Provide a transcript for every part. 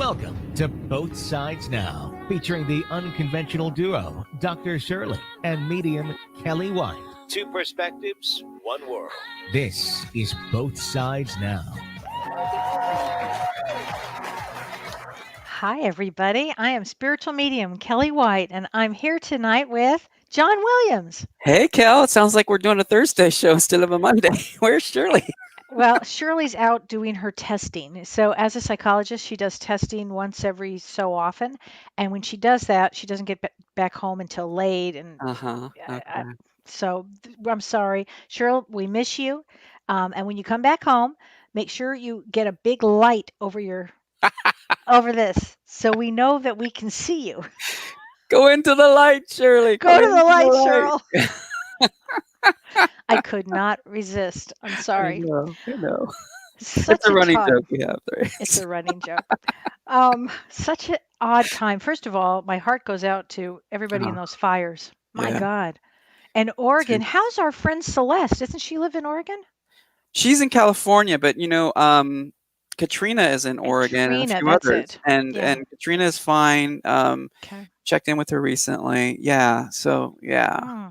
Welcome to Both Sides Now, featuring the unconventional duo, Dr. Shirley and medium Kelly White. Two perspectives, one world. This is Both Sides Now. Hi, everybody. I am spiritual medium Kelly White, and I'm here tonight with John Williams. Hey, Kel. It sounds like we're doing a Thursday show instead of a Monday. Where's Shirley? Well, Shirley's out doing her testing. So, as a psychologist, she does testing once every so often. And when she does that, she doesn't get back home until late. And Okay. so I'm sorry. Cheryl, we miss you. And when you come back home, make sure you get a big light over this so we know that we can see you. Go into the light, Shirley. Go to the light, Cheryl. I could not resist. I'm sorry. I know. Such It's a running time. joke we have there. It's a running joke. Such an odd time. First of all, my heart goes out to everybody in those fires. My Yeah. God. And Oregon. How's our friend Celeste? Doesn't she live in Oregon? She's in California, but Katrina is in Oregon and a few that's others. it. And Yeah. Katrina is fine. Okay. Checked in with her recently. Yeah. So yeah.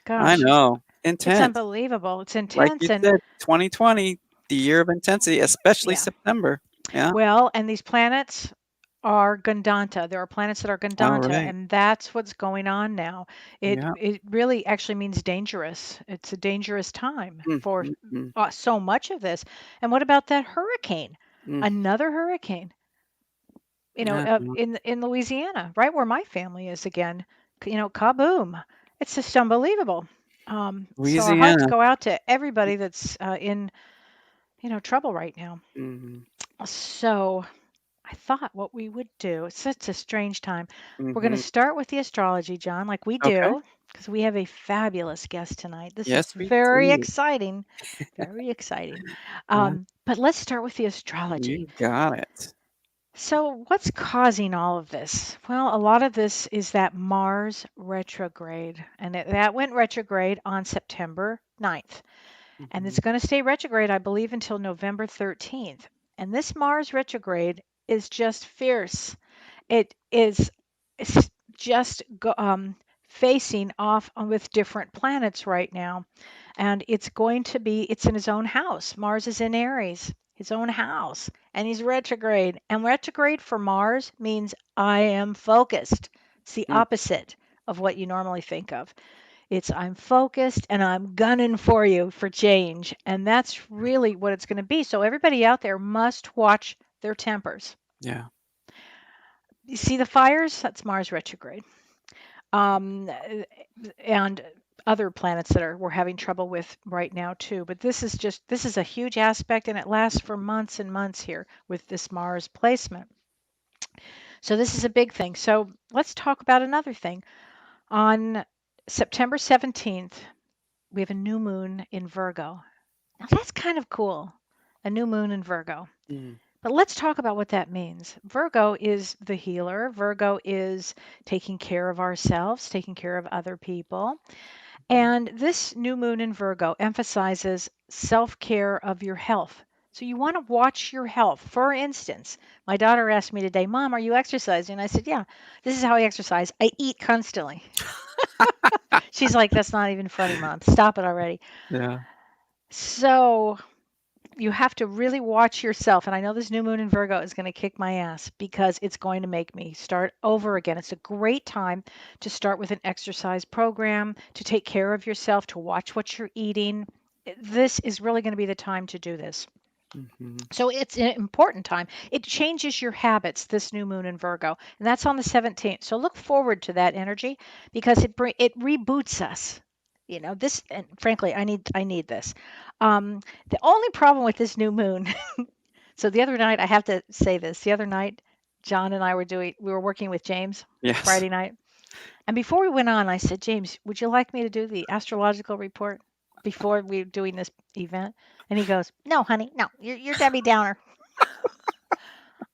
Gosh. I know. Intense. It's unbelievable. It's intense. Like you said, 2020, the year of intensity, especially September. Yeah. Well, and these planets are Gandanta. There are planets that are Gandanta, right. and that's what's going on now. It really actually means dangerous. It's a dangerous time for so much of this. And what about that hurricane? Another hurricane. In Louisiana, right where my family is again. Kaboom! It's just unbelievable. So our hearts go out to everybody that's in trouble right now. So I thought what we would do, it's such a strange time. We're going to start with the astrology, John, like we do, because we have a fabulous guest tonight. This is very exciting. Very exciting. But let's start with the astrology. You got it. So what's causing all of this? Well, a lot of this is that Mars retrograde, and that went retrograde on September 9th. And it's going to stay retrograde, I believe, until November 13th. And this Mars retrograde is just fierce. It's just facing off with different planets right now. And it's in his own house. Mars is in Aries, his own house, and he's retrograde. And retrograde for Mars means I am focused. It's the opposite of what you normally think of. It's I'm focused and I'm gunning for you for change. And that's really what it's going to be. So everybody out there must watch their tempers. Yeah. You see the fires? That's Mars retrograde. And other planets that we're having trouble with right now too. But this is a huge aspect, and it lasts for months and months here with this Mars placement. So this is a big thing. So let's talk about another thing. On September 17th, we have a new moon in Virgo. Now that's kind of cool, a new moon in Virgo. But let's talk about what that means. Virgo is the healer. Virgo is taking care of ourselves, taking care of other people. And this new moon in Virgo emphasizes self-care of your health. So you want to watch your health. For instance, my daughter asked me today, Mom, are you exercising? And I said, yeah, this is how I exercise. I eat constantly. She's like, that's not even funny, Mom. Stop it already. Yeah. So you have to really watch yourself. And I know this new moon in Virgo is going to kick my ass because it's going to make me start over again. It's a great time to start with an exercise program, to take care of yourself, to watch what you're eating. This is really going to be the time to do this. So it's an important time. It changes your habits, this new moon in Virgo, and that's on the 17th. So look forward to that energy because it reboots us. This, and frankly, I need this. The only problem with this new moon, so the other night, I have to say this, the other night, John and I we were working with James Friday night. And before we went on, I said, James, would you like me to do the astrological report before we were doing this event? And he goes, no, honey, no, you're Debbie Downer.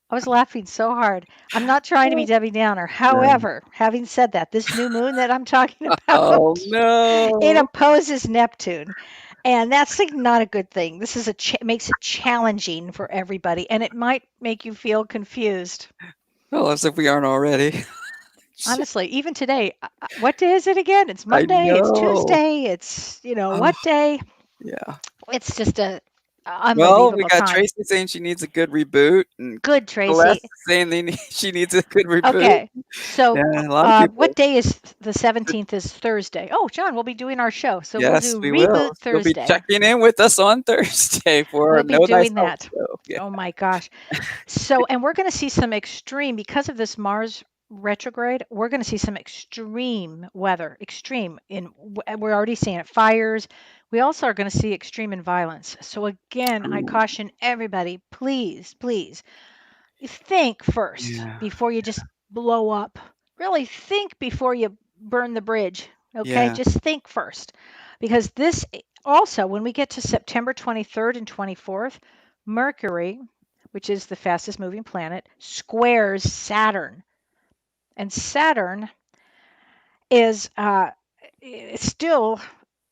I was laughing so hard. I'm not trying to be Debbie Downer. However, having said that, this new moon that I'm talking about, Oh no! it opposes Neptune. And that's like not a good thing. This is makes it challenging for everybody, and it might make you feel confused. Well, as if we aren't already. Honestly, even today, what day is it again? It's I Monday, it's know. Tuesday, it's, Oh, what day? yeah. It's just a Well, we unbelievable got time. Tracy saying she needs a good reboot, and Good, Tracy. Celeste saying she needs a good reboot. Okay, so Yeah, a lot of people. what day is the 17th is Thursday. Oh, John, we'll be doing our show. So we'll Yes, do we will. Reboot You'll be Thursday. checking in with us on Thursday for our We'll be No Dice doing Health that. show. Yeah. Oh my gosh. So, and we're going to see some extreme, because of this Mars retrograde, we're going to see some extreme weather, extreme we're already seeing it, fires. We also are going to see extreme in violence. So again, I Ooh, caution everybody, please, please think first yeah. before you just blow up. Really think before you burn the bridge. Okay? Yeah. Just think first. Because this also, when we get to September 23rd and 24th, Mercury, which is the fastest moving planet, squares Saturn. And Saturn is it's still,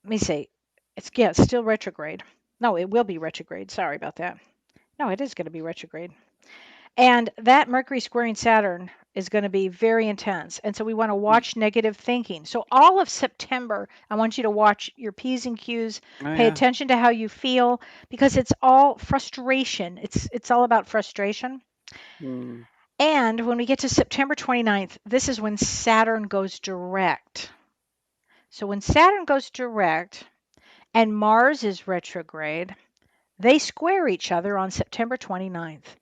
let me see, it's still retrograde. No, it will be retrograde. Sorry about that. No, it is going to be retrograde. And that Mercury squaring Saturn is going to be very intense. And so we want to watch negative thinking. So all of September, I want you to watch your P's and Q's, Oh, pay yeah. attention to how you feel, because it's all frustration. It's all about frustration. Mm. And when we get to September 29th, this is when Saturn goes direct. So when Saturn goes direct and Mars is retrograde, they square each other on September 29th.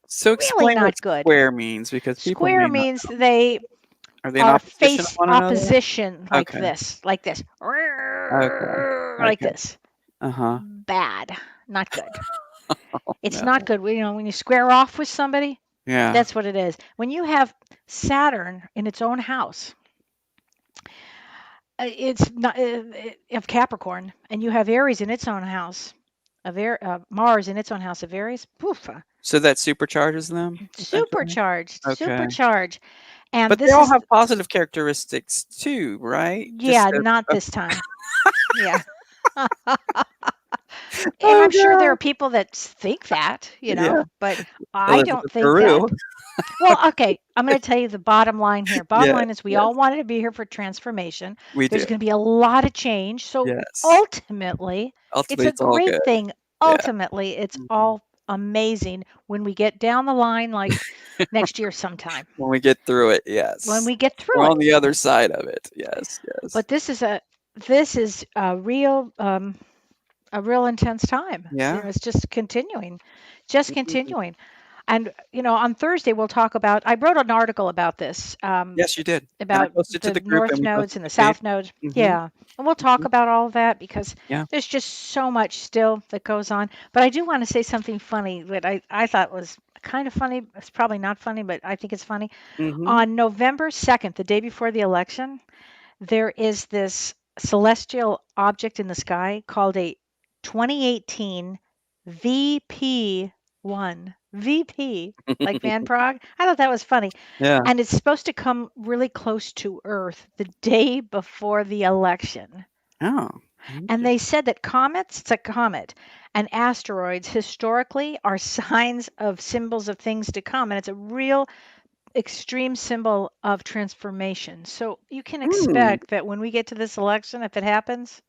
So Really explain what not good. square means, because people Square may not means know. they Are they in are opposition of face one another? opposition, like Okay. this, like this, Okay. like Okay. this. Uh-huh. Bad, not good. It's No. not good. When you square off with somebody, Yeah. that's what it is. When you have Saturn in its own house, it's not of Capricorn, and you have Aries in its own house, Mars in its own house of Aries. Poof, So that supercharges them, essentially? supercharged, Okay. supercharged. And But they this all is, have positive characteristics too, right? Just yeah, that not oh this time. Yeah. And oh I'm sure there are god. people that think that, Yeah. but I don't Elizabeth think Peru. that. Well, okay, I'm going to tell you the bottom line here. Bottom Yeah. line is we Yes. all wanted to be here for transformation. We There's do. going to be a lot of change. So Yes. ultimately, it's Ultimately, a it's all great good. thing. Yeah. Ultimately, it's Mhm. all amazing when we get down the line, like next year sometime, When we get through it, when yes. we get We're through it. on the other side of it. Yes, yes. But this is a real intense time. Yeah. It's just continuing, just Mhm. continuing. And on Thursday we'll talk about. I wrote an article about this, Yes, you did. And I about posted to the the group, and north we nodes posted and the to Kate. south nodes. Mhm. Yeah, and we'll talk Mhm. about all of that because Yeah. there's just so much still that goes on. But I do want to say something funny that I thought was kind of funny. It's probably not funny, but I think it's funny. Mhm. On November 2nd, the day before the election, there is this celestial object in the sky called a 2018 VP1. VP, like Van Prague. I thought that was funny. Yeah. And it's supposed to come really close to Earth the day before the election. Oh. And Interesting. they said that comets, it's a comet, and asteroids historically are signs of symbols of things to come. And it's a real extreme symbol of transformation. So you can Mm. expect that when we get to this election, if it happens,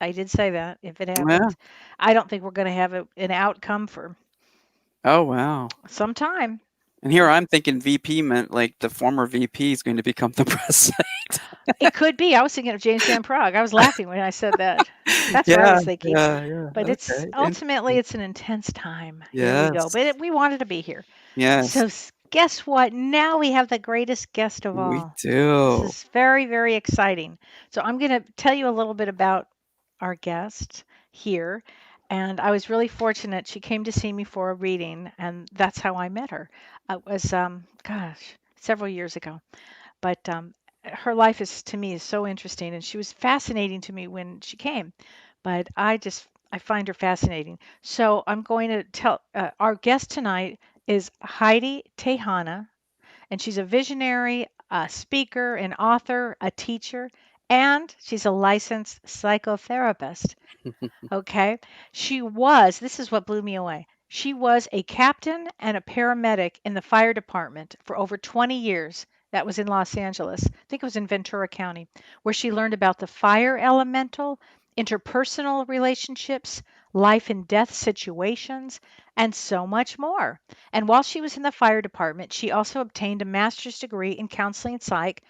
I did say that, if it Yeah. happens, I don't think we're going to have an outcome for Oh, wow. some time. And here I'm thinking VP meant like the former VP is going to become the president. It could be. I was thinking of James Van Prague. I was laughing when I said that. That's what I Yeah, was thinking. yeah, yeah. But it's Okay. ultimately Interesting. it's an intense time. Here we go. Yes. But we wanted to be here. Yes. So guess what? Now we have the greatest guest of We all. This do. is very, very exciting. So I'm going to tell you a little bit about our guest here. And I was really fortunate. She came to see me for a reading, and that's how I met her. It was, gosh, several years ago. But her life is to me is so interesting, and she was fascinating to me when she came. But I find her fascinating. So I'm going to tell our guest tonight is Heidi Tejana, and she's a visionary, a speaker, an author, a teacher, and she's a licensed psychotherapist. Okay. This is what blew me away. She was a captain and a paramedic in the fire department for over 20 years. That was in Los Angeles. I think it was in Ventura County, where she learned about the fire elemental, interpersonal relationships, life and death situations, and so much more. And while she was in the fire department, she also obtained a master's degree in counseling and psych,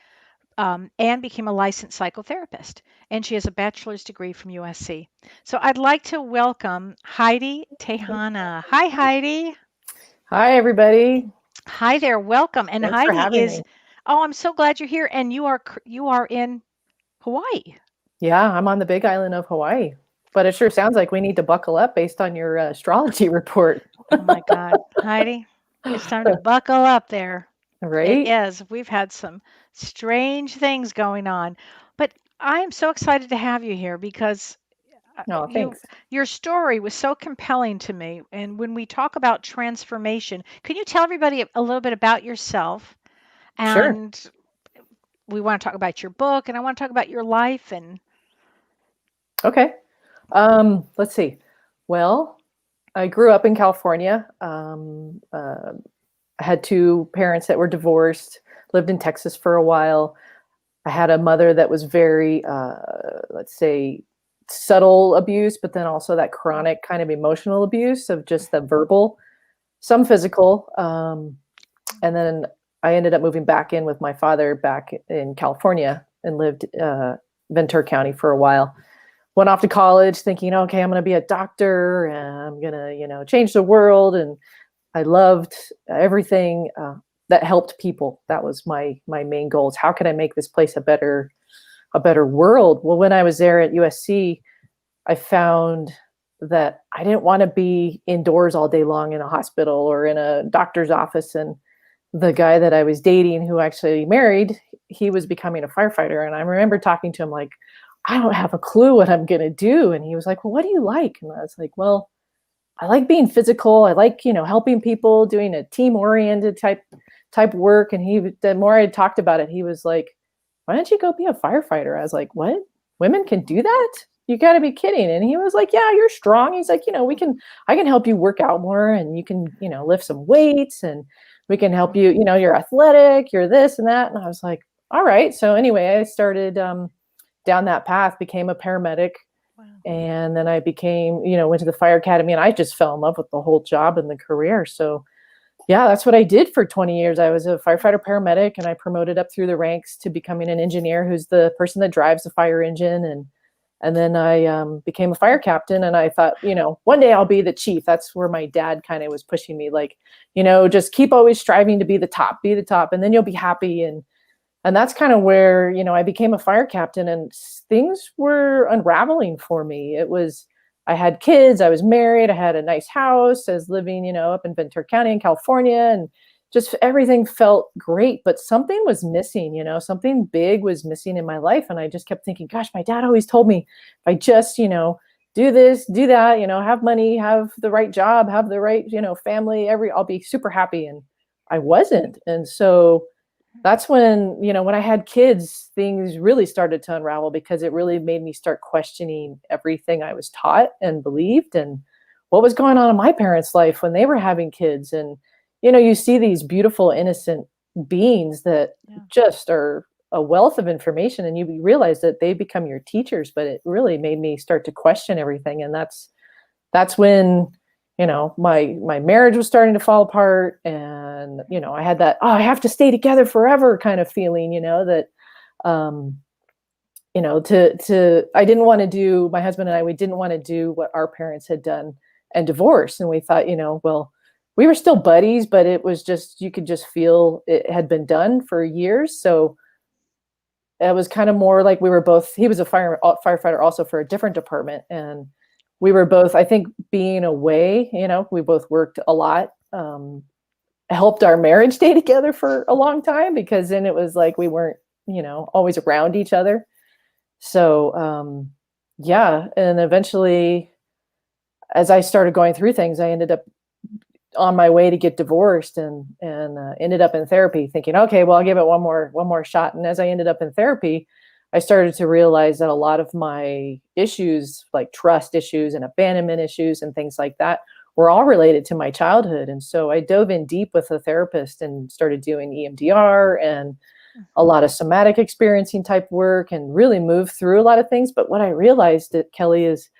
and became a licensed psychotherapist. And she has a bachelor's degree from USC. So I'd like to welcome Heidi Tejana. Hi, Heidi. Hi, everybody. Hi there. Welcome. And Thanks for Heidi having is. me. Oh, I'm so glad you're here. And you are in Hawaii. Yeah, I'm on the Big Island of Hawaii, but it sure sounds like we need to buckle up based on your astrology report. Oh my God, Heidi, it's time to buckle up there. It Right? is. We've had some strange things going on, but I am so excited to have you here because No, thanks. your story was so compelling to me. And when we talk about transformation, can you tell everybody a little bit about yourself? Sure. And we want to talk about your book, and I want to talk about your life. And Okay. Let's see. Well, I grew up in California. I had two parents that were divorced, lived in Texas for a while. I had a mother that was very, let's say, subtle abuse, but then also that chronic kind of emotional abuse of just the verbal, some physical. And then I ended up moving back in with my father back in California and lived Ventura County for a while. Went off to college thinking, okay, I'm going to be a doctor and I'm going to, change the world. And I loved everything that helped people. That was my main goals. How can I make this place a better world? Well, when I was there at USC, I found that I didn't want to be indoors all day long in a hospital or in a doctor's office. And the guy that I was dating, who actually married, he was becoming a firefighter. And I remember talking to him like, I don't have a clue what I'm going to do. And he was like, well, what do you like? And I was like, well, I like being physical. I like, helping people, doing a team oriented type work. And the more I talked about it, he was like, why don't you go be a firefighter? I was like, what? Women can do that? You got to be kidding. And he was like, yeah, you're strong. He's like, I can help you work out more and you can, lift some weights and we can help you, you're athletic, you're this and that. And I was like, all right. So anyway, I started down that path, became a paramedic. Wow. And then I became, went to the fire academy and I just fell in love with the whole job and the career. So yeah, that's what I did for 20 years. I was a firefighter paramedic and I promoted up through the ranks to becoming an engineer who's the person that drives the fire engine. And then I became a fire captain and I thought, one day I'll be the chief. That's where my dad kind of was pushing me like, just keep always striving to be the top and then you'll be happy. And that's kind of where, I became a fire captain and things were unraveling for me. I had kids, I was married, I had a nice house, I was living, up in Ventura County in California, and just everything felt great, but something was missing, something big was missing in my life. And I just kept thinking, gosh, my dad always told me, if I just, do this, do that, have money, have the right job, have the right, family, I'll be super happy. And I wasn't. And so that's when, when I had kids, things really started to unravel because it really made me start questioning everything I was taught and believed and what was going on in my parents' life when they were having kids. And, you see these beautiful, innocent beings that just are a wealth of information and you realize that they become your teachers, but it really made me start to question everything. And that's when, my marriage was starting to fall apart and, I had that, I have to stay together forever kind of feeling, that, I didn't want to do, my husband and I, we didn't want to do what our parents had done and divorce. And we thought, well, we were still buddies, but it was just, you could just feel it had been done for years. So it was kind of more like he was a firefighter also for a different department. And we were both, I think being away, we both worked a lot, helped our marriage stay together for a long time because then it was like we weren't, always around each other. So, yeah. And eventually, as I started going through things, I ended up on my way to get divorced and ended up in therapy thinking, okay, well, I'll give it one more shot. And as I ended up in therapy, I started to realize that a lot of my issues, like trust issues and abandonment issues and things like that, were all related to my childhood. And so I dove in deep with a therapist and started doing EMDR and a lot of somatic experiencing type work and really moved through a lot of things. But what I realized, that Kelly, is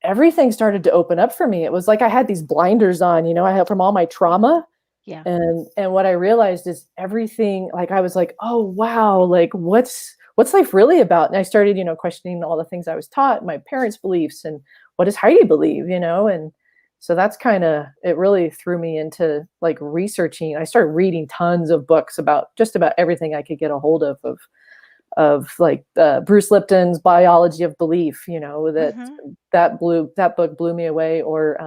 everything started to open up for me. It was like I had these blinders on, I had from all my trauma. Yeah. And what I realized is everything, like I was like, oh wow, like what's life really about? And I started, questioning all the things I was taught, my parents' beliefs, and what does Heidi believe, and so that's kind of, it really threw me into like researching. I started reading tons of books about just about everything I could get a hold of like Bruce Lipton's Biology of Belief, that book blew me away. Or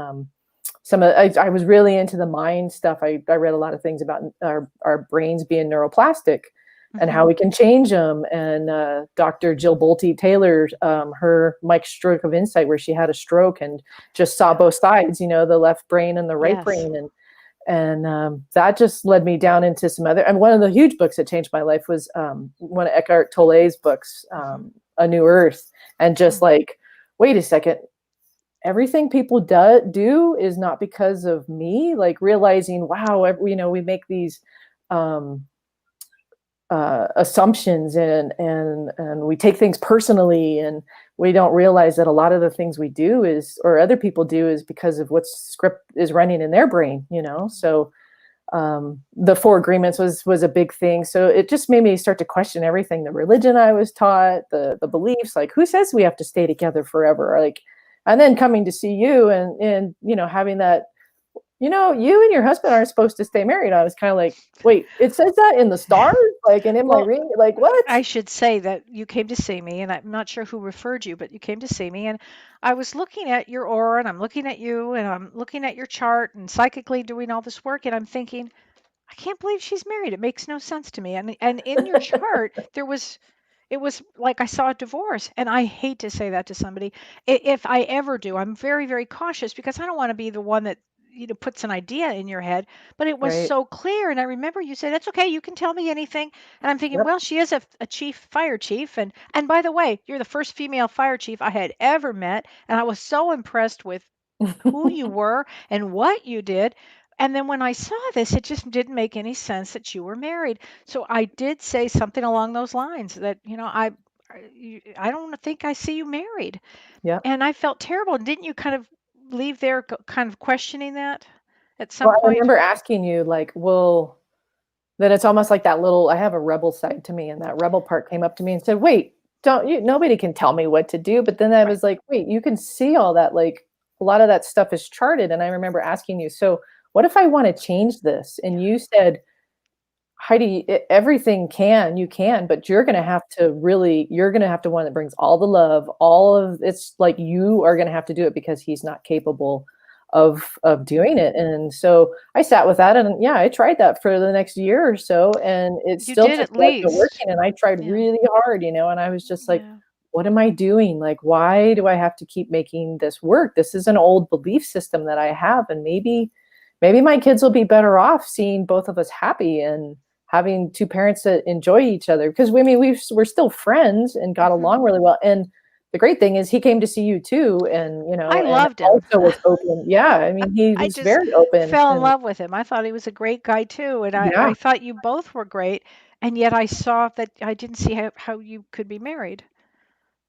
I was really into the mind stuff. I read a lot of things about our brains being neuroplastic and how we can change them. And Dr. Jill Bolte Taylor, her Mike's Stroke of Insight, where she had a stroke and just saw both sides, the left brain and the right brain. And that just led me down into some other, and one of the huge books that changed my life was one of Eckhart Tolle's books, A New Earth. And just like, wait a second, everything people do is not because of me. Like realizing, wow, we make these assumptions and we take things personally, and we don't realize that a lot of the things we do or other people do is because of what script is running in their brain, So the 4 agreements was a big thing. So it just made me start to question everything, the religion I was taught, the beliefs, like who says we have to stay together forever? Like, and then coming to see you and having that, you and your husband aren't supposed to stay married. I was kind of like, wait, it says that in the stars? Like, and in my ring, like what? I should say that you came to see me, and I'm not sure who referred you, but you came to see me, and I was looking at your aura, and I'm looking at you, and I'm looking at your chart, and psychically doing all this work, and I'm thinking, I can't believe she's married. It makes no sense to me. And in your chart, it was like I saw a divorce, and I hate to say that to somebody. If I ever do, I'm very, very cautious because I don't want to be the one that puts an idea in your head. But it was so clear, and I remember you said, "That's okay, you can tell me anything." And I'm thinking, well, she is a fire chief, and by the way, you're the first female fire chief I had ever met, and I was so impressed with who you were and what you did. And then when I saw this, it just didn't make any sense that you were married. So I did say something along those lines that, I don't think I see you married. Yeah. And I felt terrible. Didn't you kind of leave there kind of questioning that at some I point? remember asking you like, well, then it's almost like that little, I have a rebel side to me, and that rebel part came up to me and said, wait, nobody can tell me what to do. But then I was like, wait, you can see all that, like a lot of that stuff is charted. And I remember asking you, so what if I want to change this? And you said, Heidi, everything you can, but you're going to have to one that brings all the love, all of it's like, you are going to have to do it because he's not capable of doing it. And so I sat with that, and I tried that for the next year or so, and it still just wasn't working. And I tried really hard, and I was just like, what am I doing? Like, why do I have to keep making this work? This is an old belief system that I have, and maybe my kids will be better off seeing both of us happy and having 2 parents that enjoy each other. Because we're still friends and got along really well. And the great thing is he came to see you too, and I loved him. Also was open. Yeah, I mean, he was very open. Fell in love with him. I thought he was a great guy too, and I thought you both were great. And yet I saw that I didn't see how you could be married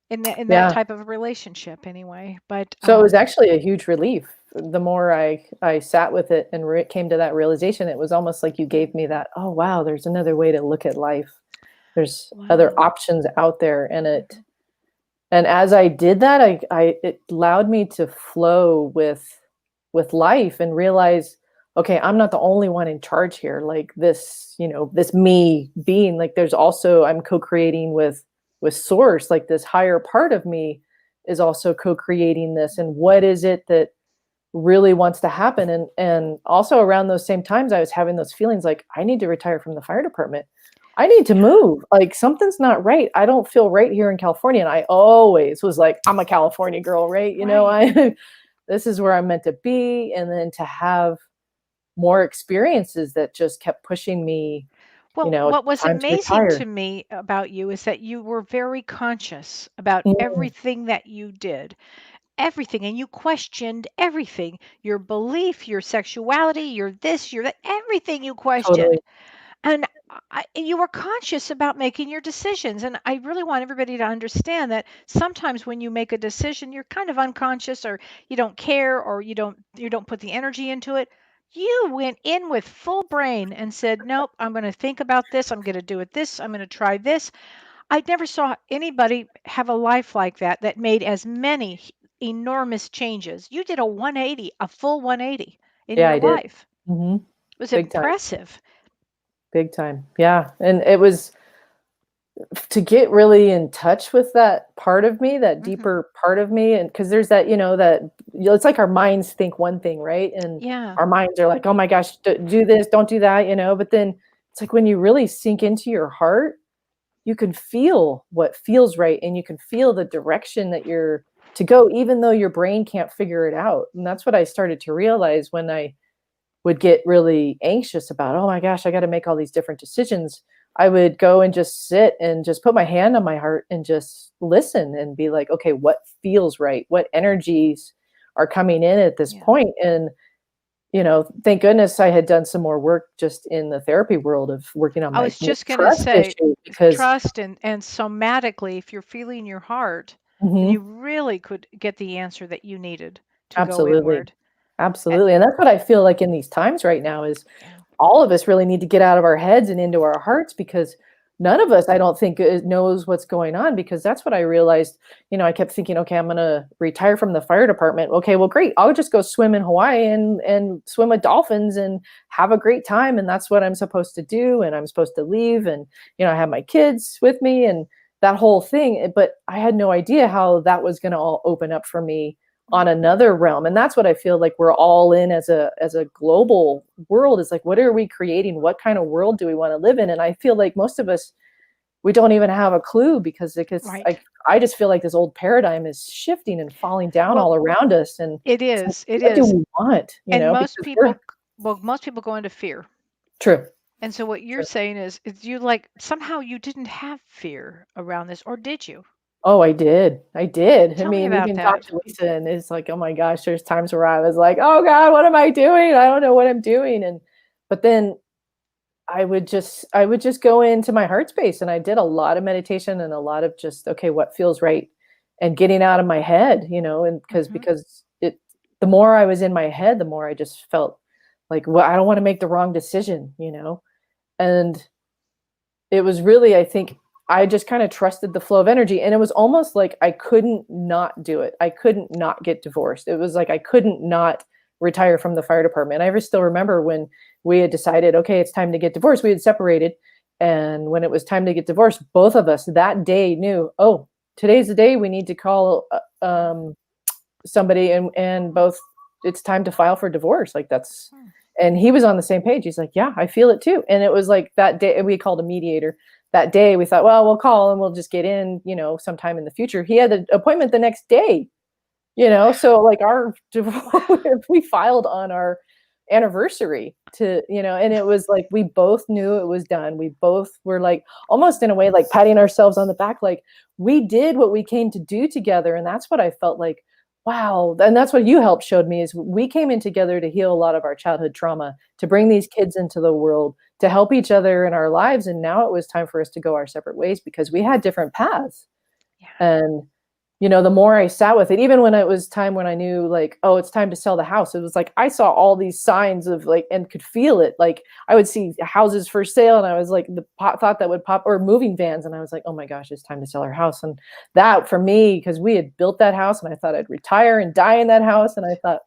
in that type of relationship anyway. But so it was actually a huge relief. The more I sat with it and came to that realization, it was almost like you gave me that, oh wow, there's another way to look at life. There's other options out there, and as I did that, it allowed me to flow with life and realize, okay, I'm not the only one in charge here. Like this, this me being, like there's also, I'm co-creating with source, like this higher part of me is also co-creating this. And what is it that really wants to happen? And also around those same times, I was having those feelings like, I need to retire from the fire department. I need to move. Like something's not right. I don't feel right here in California. And I always was like, I'm a California girl, right? This is where I'm meant to be. And then to have more experiences that just kept pushing me Well, it's what was time to amazing retire. to me about you is that you were very conscious about Mm, everything that you did, everything, and you questioned everything, your belief, your sexuality, your this, your that, everything you totally. questioned. And you were conscious about making your decisions. And I really want everybody to understand that sometimes when you make a decision, you're kind of unconscious, or you don't care, or you don't put the energy into it. You went in with full brain and said, "Nope, I'm going to think about this. I'm going to do it this. I'm going to try this." I never saw anybody have a life like that that made as many enormous changes. You did a 180, a full 180 in Yeah, your I did. life. Hmm. It was Big time. impressive. Big time. Yeah. And it was to get really in touch with that part of me, that Hmm. deeper part of me. And because there's that, that, it's like our minds think one thing, right? And Yeah. our minds are like, oh my gosh, do this, don't do that, but then it's like when you really sink into your heart, you can feel what feels right, and you can feel the direction that you're to go, even though your brain can't figure it out. And that's what I started to realize when I would get really anxious about, oh my gosh, I got to make all these different decisions. I would go and just sit and just put my hand on my heart and just listen and be like, okay, what feels right? What energies are coming in at this Yeah. point? And, thank goodness I had done some more work just in the therapy world of working on I my was just going to trust say, issue because, trust and somatically, if you're feeling your heart, then mhm, you really could get the answer that you needed to go absolutely. inward. Uh, Absolutely. And that's what I feel like in these times right now is yeah. all of us really need to get out of our heads and into our hearts, because none of us, I don't think, knows what's going on. Because that's what I realized. I kept thinking, okay, I'm going to retire from the fire department. Okay, well, great. I'll just go swim in Hawaii and swim with dolphins and have a great time. And that's what I'm supposed to do. And I'm supposed to leave. And, I have my kids with me and that whole thing. But I had no idea how that was going to all open up for me on Mhm. another realm. And that's what I feel like we're all in as a global world, is like, what are we creating? What kind of world do we want to live in? And I feel like most of us, we don't even have a clue, because Right. I just feel like this old paradigm is shifting and falling down Well, all around us. And it it's like, is. It what do is. we want? And most Because we're people, most people go into fear. true. And so what you're True. saying is you like somehow you didn't have fear around this, or did you? Oh, I did. I did. I Tell me mean, you about can talk that. to Lisa and it's like, oh my gosh, there's times where I was like, oh God, what am I doing? I don't know what I'm doing. But then I would just go into my heart space, and I did a lot of meditation and a lot of just, okay, what feels right, and getting out of my head, and because Hmm. because it the more I was in my head, the more I just felt like, well, I don't want to make the wrong decision. And it was really, I think, I just kind of trusted the flow of energy, and it was almost like I couldn't not do it. I couldn't not get divorced. It was like I couldn't not retire from the fire department. Still remember when we had decided, okay, it's time to get divorced. We had separated, and when it was time to get divorced, both of us that day knew, oh, today's the day we need to call somebody, and both, it's time to file for divorce. Like that's, Hmm. and he was on the same page. He's like, yeah, I feel it too. And it was like that day we called a mediator. That day we thought, well, we'll call and we'll just get in, sometime in the future. He had an appointment the next day, so like our we filed on our anniversary and it was like we both knew it was done. We both were like almost in a way like patting ourselves on the back, like we did what we came to do together. And that's what I felt like, wow. And that's what you helped showed me, is we came in together to heal a lot of our childhood trauma, to bring these kids into the world, to help each other in our lives. And now it was time for us to go our separate ways, because we had different paths. Yeah. And the more I sat with it, even when it was time when I knew like, oh, it's time to sell the house, it was like I saw all these signs of like, and could feel it. Like I would see houses for sale, and I was like, thought that would pop, or moving vans, and I was like, oh my gosh, it's time to sell our house. And that for me, because we had built that house, and I thought I'd retire and die in that house, and I thought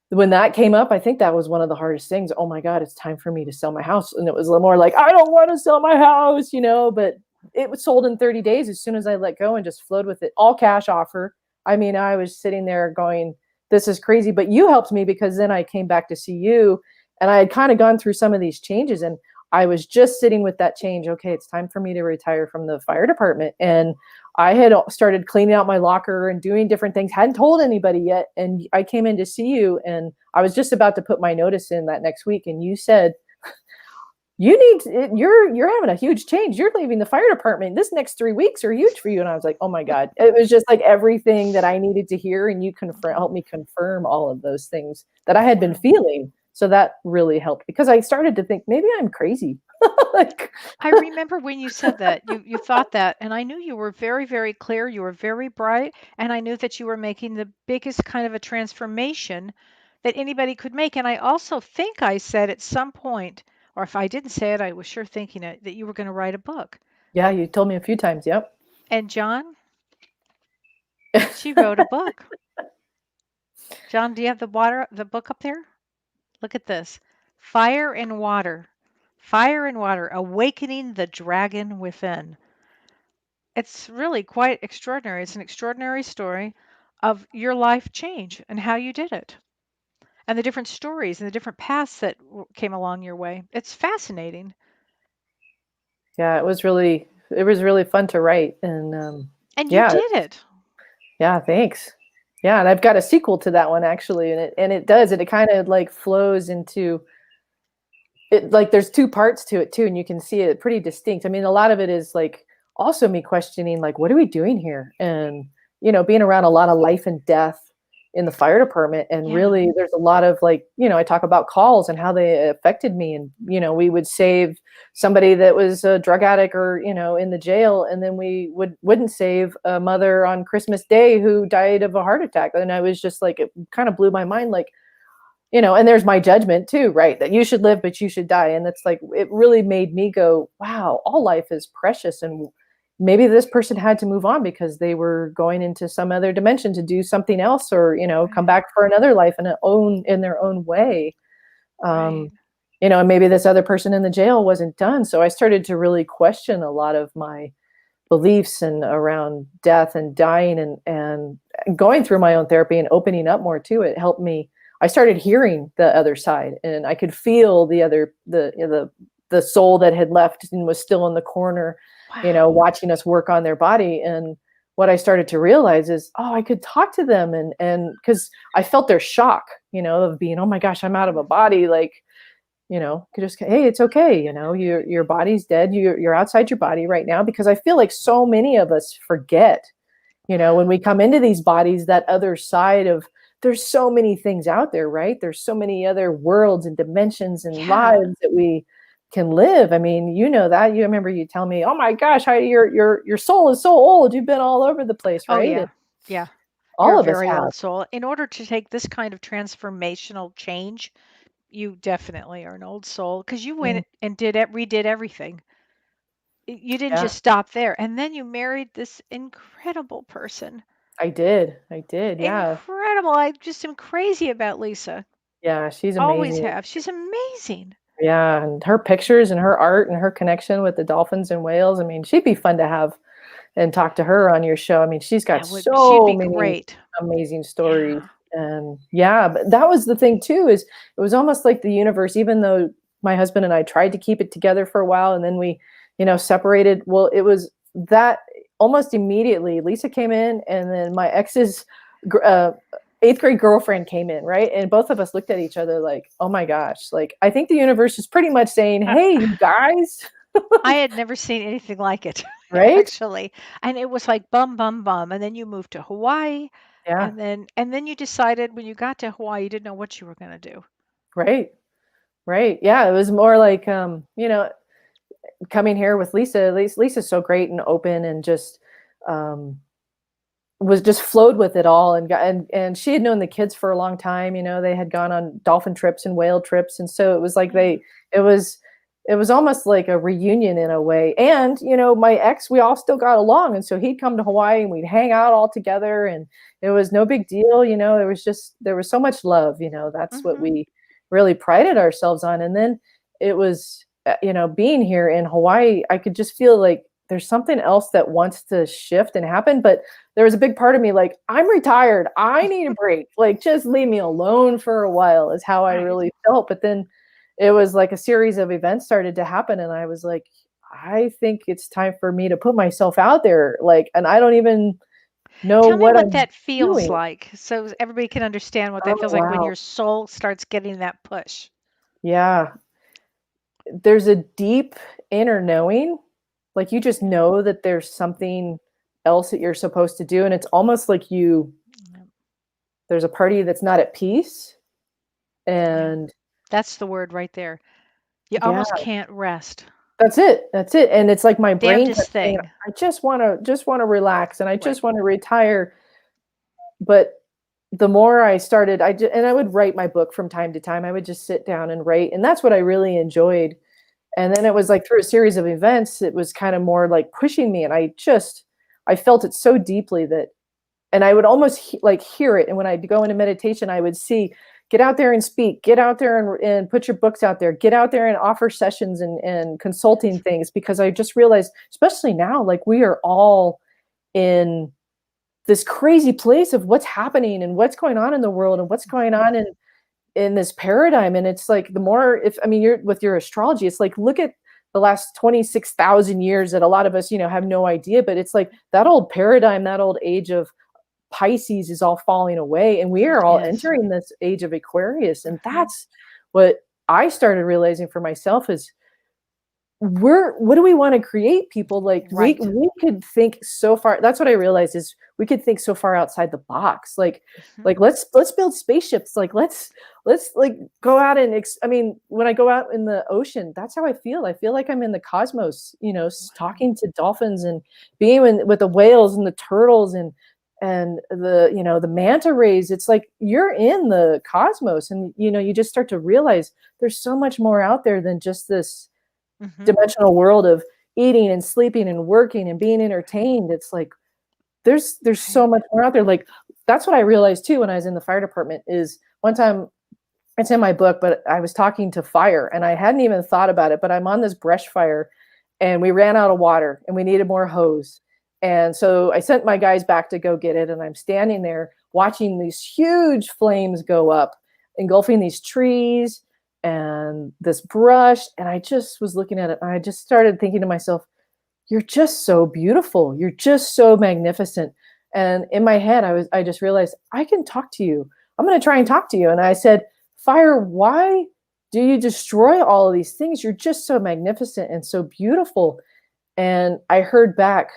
when that came up, I think that was one of the hardest things. Oh my God, it's time for me to sell my house. And it was a little more like, I don't want to sell my house, but it was sold in 30 days as soon as I let go and just flowed with it. All cash offer. I mean, I was sitting there going, this is crazy. But you helped me, because then I came back to see you, and I had kind of gone through some of these changes, and I was just sitting with that change. Okay, it's time for me to retire from the fire department. And I had started cleaning out my locker and doing different things, hadn't told anybody yet. And I came in to see you, and I was just about to put my notice in that next week. And you said, you're having a huge change. You're leaving the fire department. This next 3 weeks are huge for you. And I was like, oh my God. It was just like everything that I needed to hear. And you helped me confirm all of those things that I had been feeling. So that really helped, because I started to think maybe I'm crazy. Like, I remember when you said that, you thought that, and I knew you were very, very clear, you were very bright, and I knew that you were making the biggest kind of a transformation that anybody could make. And I also think I said at some point, or if I didn't say it, I was sure thinking it, that you were going to write a book. yeah, you told me a few times. Yep. And John, she wrote a book. John, do you have the book up there? Look at this. Fire and Water. Fire and Water, Awakening the Dragon Within. It's really quite extraordinary. It's an extraordinary story of your life change and how you did it, and the different stories and the different paths that came along your way. It's fascinating. Yeah, it was really fun to write. And And you yeah, did it. yeah, thanks. Yeah, and I've got a sequel to that one actually, and it does, and it kind of like flows into it. Like there's two parts to it too, and you can see it pretty distinct. I mean, a lot of it is like also me questioning like, what are we doing here? And being around a lot of life and death in the fire department, and Yeah. really there's a lot of like, I talk about calls and how they affected me, and we would save somebody that was a drug addict or in the jail, and then we wouldn't save a mother on Christmas Day who died of a heart attack. And I was just like, it kind of blew my mind, like, and there's my judgment too, right? That you should live, but you should die. And that's like, it really made me go, wow, all life is precious. And maybe this person had to move on because they were going into some other dimension to do something else, or, come back for another life in their own way. Right. And maybe this other person in the jail wasn't done. So I started to really question a lot of my beliefs and around death and dying, and going through my own therapy and opening up more to it helped me. I started hearing the other side, and I could feel the soul that had left and was still in the corner, Wow. watching us work on their body. And what I started to realize is, I could talk to them, and because I felt their shock, of being, oh my gosh, I'm out of a body. Like, could just, hey, it's okay. Your body's dead. You're outside your body right now. Because I feel like so many of us forget, when we come into these bodies, that other side of, there's so many things out there, right? There's so many other worlds and dimensions and lives that we can live. I mean, that you remember you tell me, oh my gosh, Heidi, your soul is so old. You've been all over the place, right? Oh yeah. Yeah. All You're a of us very have. old soul. In order to take this kind of transformational change, you definitely are an old soul, because you went and redid everything. You didn't Yeah, just stop there. And then you married this incredible person. I did. Yeah. Incredible. I just am crazy about Lisa. Yeah, she's Always amazing. have. She's amazing. Yeah, and her pictures and her art and her connection with the dolphins and whales. I mean, she'd be fun to have and talk to her on your show. I mean, she's got She'd so be many great. amazing stories. Yeah. And yeah, but that was the thing too, is it was almost like the universe, even though my husband and I tried to keep it together for a while, and then we, separated. Well, it was that almost immediately Lisa came in, and then my ex's 8th grade girlfriend came in, right? And both of us looked at each other like, oh my gosh, like, I think the universe is pretty much saying, hey, you guys. I had never seen anything like it, Right? actually. And it was like bum, bum, bum. And then you moved to Hawaii. Yeah. And then you decided when you got to Hawaii, you didn't know what you were going to do. Right. Yeah. It was more like, coming here with Lisa. Lisa's so great and open, and just, was just flowed with it all, and she had known the kids for a long time. They had gone on dolphin trips and whale trips, and so it was like it was almost like a reunion in a way. And my ex, we all still got along, and so he'd come to Hawaii and we'd hang out all together, and it was no big deal. There was so much love. That's what we really prided ourselves on. And then it was, being here in Hawaii, I could just feel like there's something else that wants to shift and happen. But there was a big part of me like, I'm retired. I need a break. Like, just leave me alone for a while, is how I really felt. But then it was like a series of events started to happen. And I was like, I think it's time for me to put myself out there. Like, and I don't even know Tell me what what I'm that feels doing. like, so everybody can understand what that Oh, feels like when wow. your soul starts getting that push. Yeah. there's a deep inner knowing, like you just know that there's something else that you're supposed to do, and it's almost like there's a part of you that's not at peace, and that's the word right there. You yeah, almost can't rest. that's it. And it's like my brain Damnedest kept saying, thing. I just want to relax, and I just Right. want to retire. But the more I started, and I would write my book from time to time. I would just sit down and write, and that's what I really enjoyed. And then it was like through a series of events, it was kind of more like pushing me, and I felt it so deeply that, and I would almost like hear it. And when I'd go into meditation, I would see, get out there and speak, get out there and put your books out there, get out there and offer sessions and consulting things, because I just realized, especially now, like we are all in this crazy place of what's happening and what's going on in the world and what's going on in this paradigm. And it's like, the more, if, I mean, you're with your astrology, it's like, look at the last 26,000 years that a lot of us, have no idea, but it's like that old paradigm, that old age of Pisces is all falling away, and we are all entering this age of Aquarius. And that's what I started realizing for myself is, what do we want to create, people? Like we could think so far. That's what I realized, is we could think so far outside the box. Like let's build spaceships. Like let's like go out and I mean, when I go out in the ocean, that's how I feel. I feel like I'm in the cosmos, talking to dolphins and being with the whales and the turtles and the the manta rays. It's like you're in the cosmos, and you just start to realize there's so much more out there than just this dimensional world of eating and sleeping and working and being entertained. It's like there's so much more out there. Like that's what I realized too when I was in the fire department. Is one time, it's in my book, but I was talking to fire and I hadn't even thought about it, but I'm on this brush fire and we ran out of water and we needed more hose. And so I sent my guys back to go get it, and I'm standing there watching these huge flames go up, engulfing these trees and this brush. And I just was looking at it, and I just started thinking to myself, you're just so beautiful. You're just so magnificent. And in my head, I just realized, I can talk to you. I'm going to try and talk to you. And I said, fire, why do you destroy all of these things? You're just so magnificent and so beautiful. And I heard back,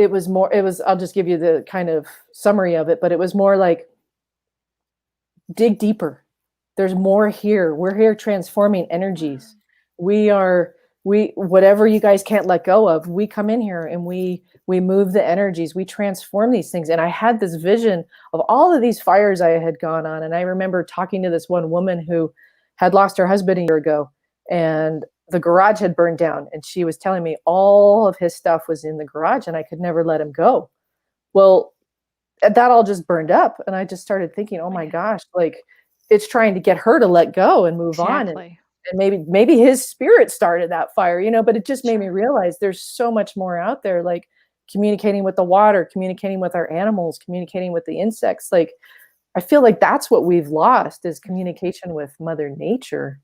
I'll just give you the kind of summary of it, but it was more like, dig deeper. There's more here. We're here transforming energies. Whatever you guys can't let go of, we come in here and we move the energies, we transform these things. And I had this vision of all of these fires I had gone on. And I remember talking to this one woman who had lost her husband a year ago, and the garage had burned down. And she was telling me all of his stuff was in the garage and I could never let him go. Well, that all just burned up. And I just started thinking, oh my gosh, like it's trying to get her to let go and move on. And maybe his spirit started that fire, but it just made me realize there's so much more out there, like communicating with the water, communicating with our animals, communicating with the insects. Like, I feel like that's what we've lost, is communication with Mother Nature.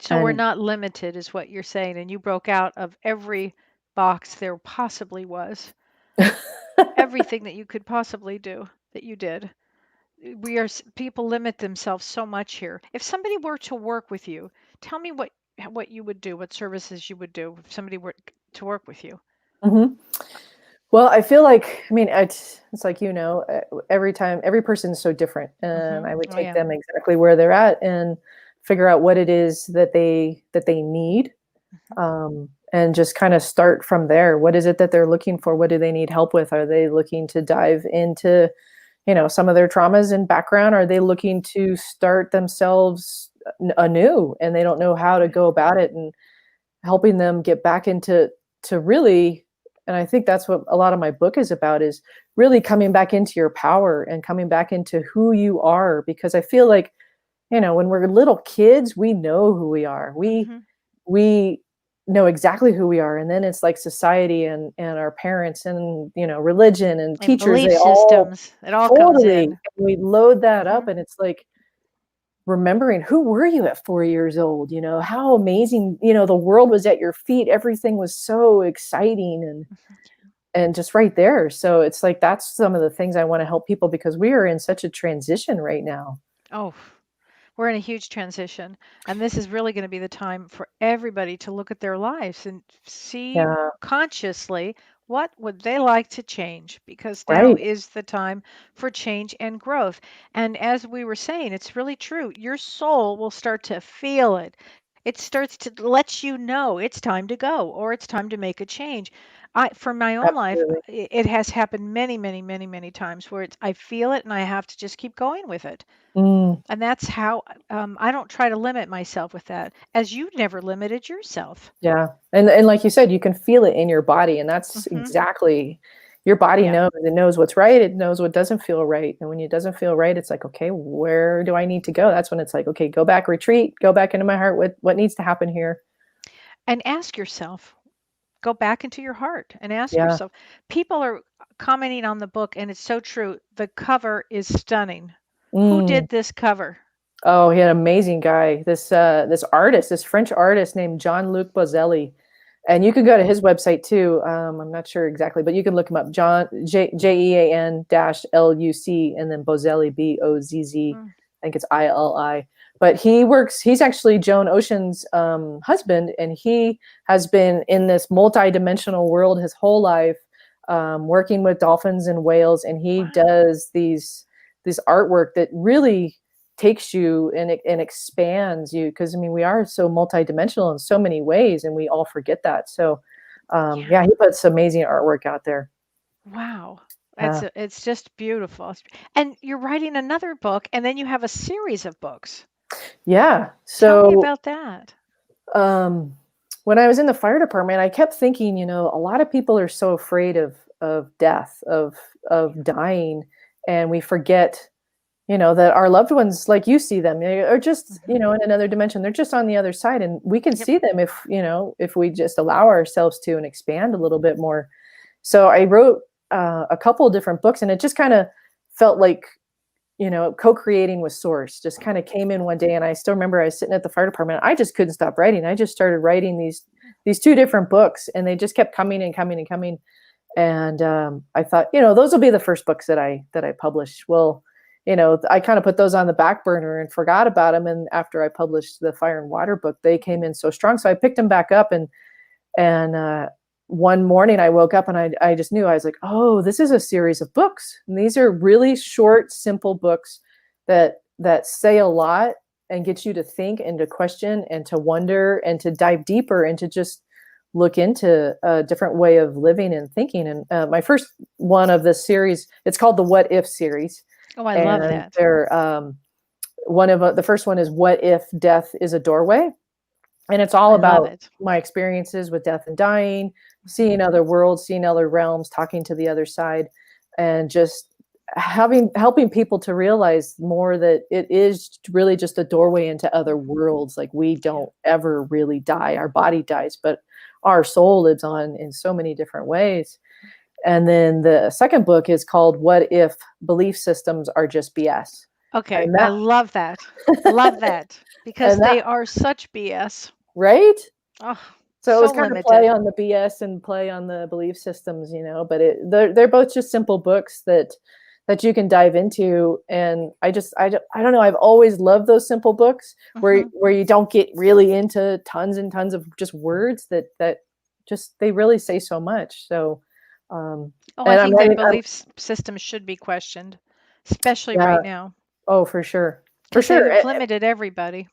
So we're not limited, is what you're saying. And you broke out of every box there possibly was. Everything that you could possibly do, that you did. People limit themselves so much here. If somebody were to work with you, tell me what you would do, what services you would do if somebody were to work with you. Well, I feel like, I mean, it's like, every person is so different, and I would take them exactly where they're at and figure out what it is that they need, and just kind of start from there. What is it that they're looking for? What do they need help with? Are they looking to dive into, some of their traumas and background? Are they looking to start themselves anew and they don't know how to go about it, and helping them get back into really, and I think that's what a lot of my book is about, is really coming back into your power and coming back into who you are. Because I feel like, when we're little kids, we know who we are. We know exactly who we are. And then it's like society and our parents and, religion and teachers, belief systems, it all comes in. And we load that up, and it's like remembering, who were you at 4 years old? How amazing, the world was at your feet. Everything was so exciting and just right there. So it's like, that's some of the things I want to help people, because we are in such a transition right now. Oh, We're in a huge transition, and this is really going to be the time for everybody to look at their lives and see Yeah. consciously what would they like to change, because now Right. is the time for change and growth. And as we were saying, it's really true. Your soul will start to feel it. It starts to let you know it's time to go or it's time to make a change. For my own life, Absolutely. it has happened many, many, many, many times where I feel it and I have to just keep going with it. Mm. And that's how I don't try to limit myself with that, as you never limited yourself. Yeah. And like you said, you can feel it in your body, and that's Hmm. exactly your body Yeah. knows. It knows what's right. It knows what doesn't feel right. And when it doesn't feel right, it's like, okay, where do I need to go? That's when it's like, okay, go back, retreat, go back into my heart. What needs to happen here? And ask yourself, go back into your heart and ask Yeah. yourself. People are commenting on the book, and it's so true. The cover is stunning. Who Mm. did this cover? Oh, he had an amazing guy. This artist, this French artist named Jean-Luc Bozelli. And you can go to his website too. I'm not sure exactly, but you can look him up. Jean dash LUC and then Bozelli Bozz. Mm, I think it's ILI. But he's actually Joan Ocean's husband, and he has been in this multi-dimensional world his whole life, working with dolphins and whales, and he wow. does these artwork that really takes you and expands you, because I mean we are so multidimensional in so many ways and we all forget that. So Yeah. yeah, he puts amazing artwork out there. Wow. uh, It's just beautiful. And you're writing another book, and then you have a series of books. yeah, Tell me so about that. um when I was in the fire department, I kept thinking, a lot of people are so afraid of death, of dying, and we forget that our loved ones, like you see them, are just, Hmm. in another dimension. They're just on the other side, and we can Yep. see them if we just allow ourselves to and expand a little bit more. So I wrote a couple of different books, and it just kind of felt like, co-creating with source just kind of came in one day. And I still remember I was sitting at the fire department. I just couldn't stop writing. I just started writing these two different books, and they just kept coming and coming and coming. And I thought, those will be the first books that I publish. Well, I kind of put those on the back burner and forgot about them. And after I published the Fire and Water book, they came in so strong. So I picked them back up, and one morning I woke up and I just knew. I was like, oh, this is a series of books. And these are really short, simple books that say a lot and get you to think and to question and to wonder and to dive deeper and to just look into a different way of living and thinking. And my first one of this series, it's called the What If series. Oh, I love And that. they're one of the first one is What If Death is a Doorway? And it's all I love about it. my experiences with death and dying, seeing other worlds, seeing other realms, talking to the other side, and just helping people to realize more that it is really just a doorway into other worlds. Like, we don't ever really die. Our body dies, but our soul lives on in so many different ways. And then the second book is called What If Belief Systems Are Just BS? Okay, And I that love that. Love that, because and that they are such BS. right? Oh, So it was so kind of play limited. on the BS and play on the belief systems, but they're both just simple books that you can dive into. And I don't know, I've always loved those simple books where Hmm. where you don't get really into tons and tons of just words that just they really say so much. So Oh, I and I'm think that writing belief system should be questioned, especially yeah, right now, oh, for sure. For because sure. they've limited everybody.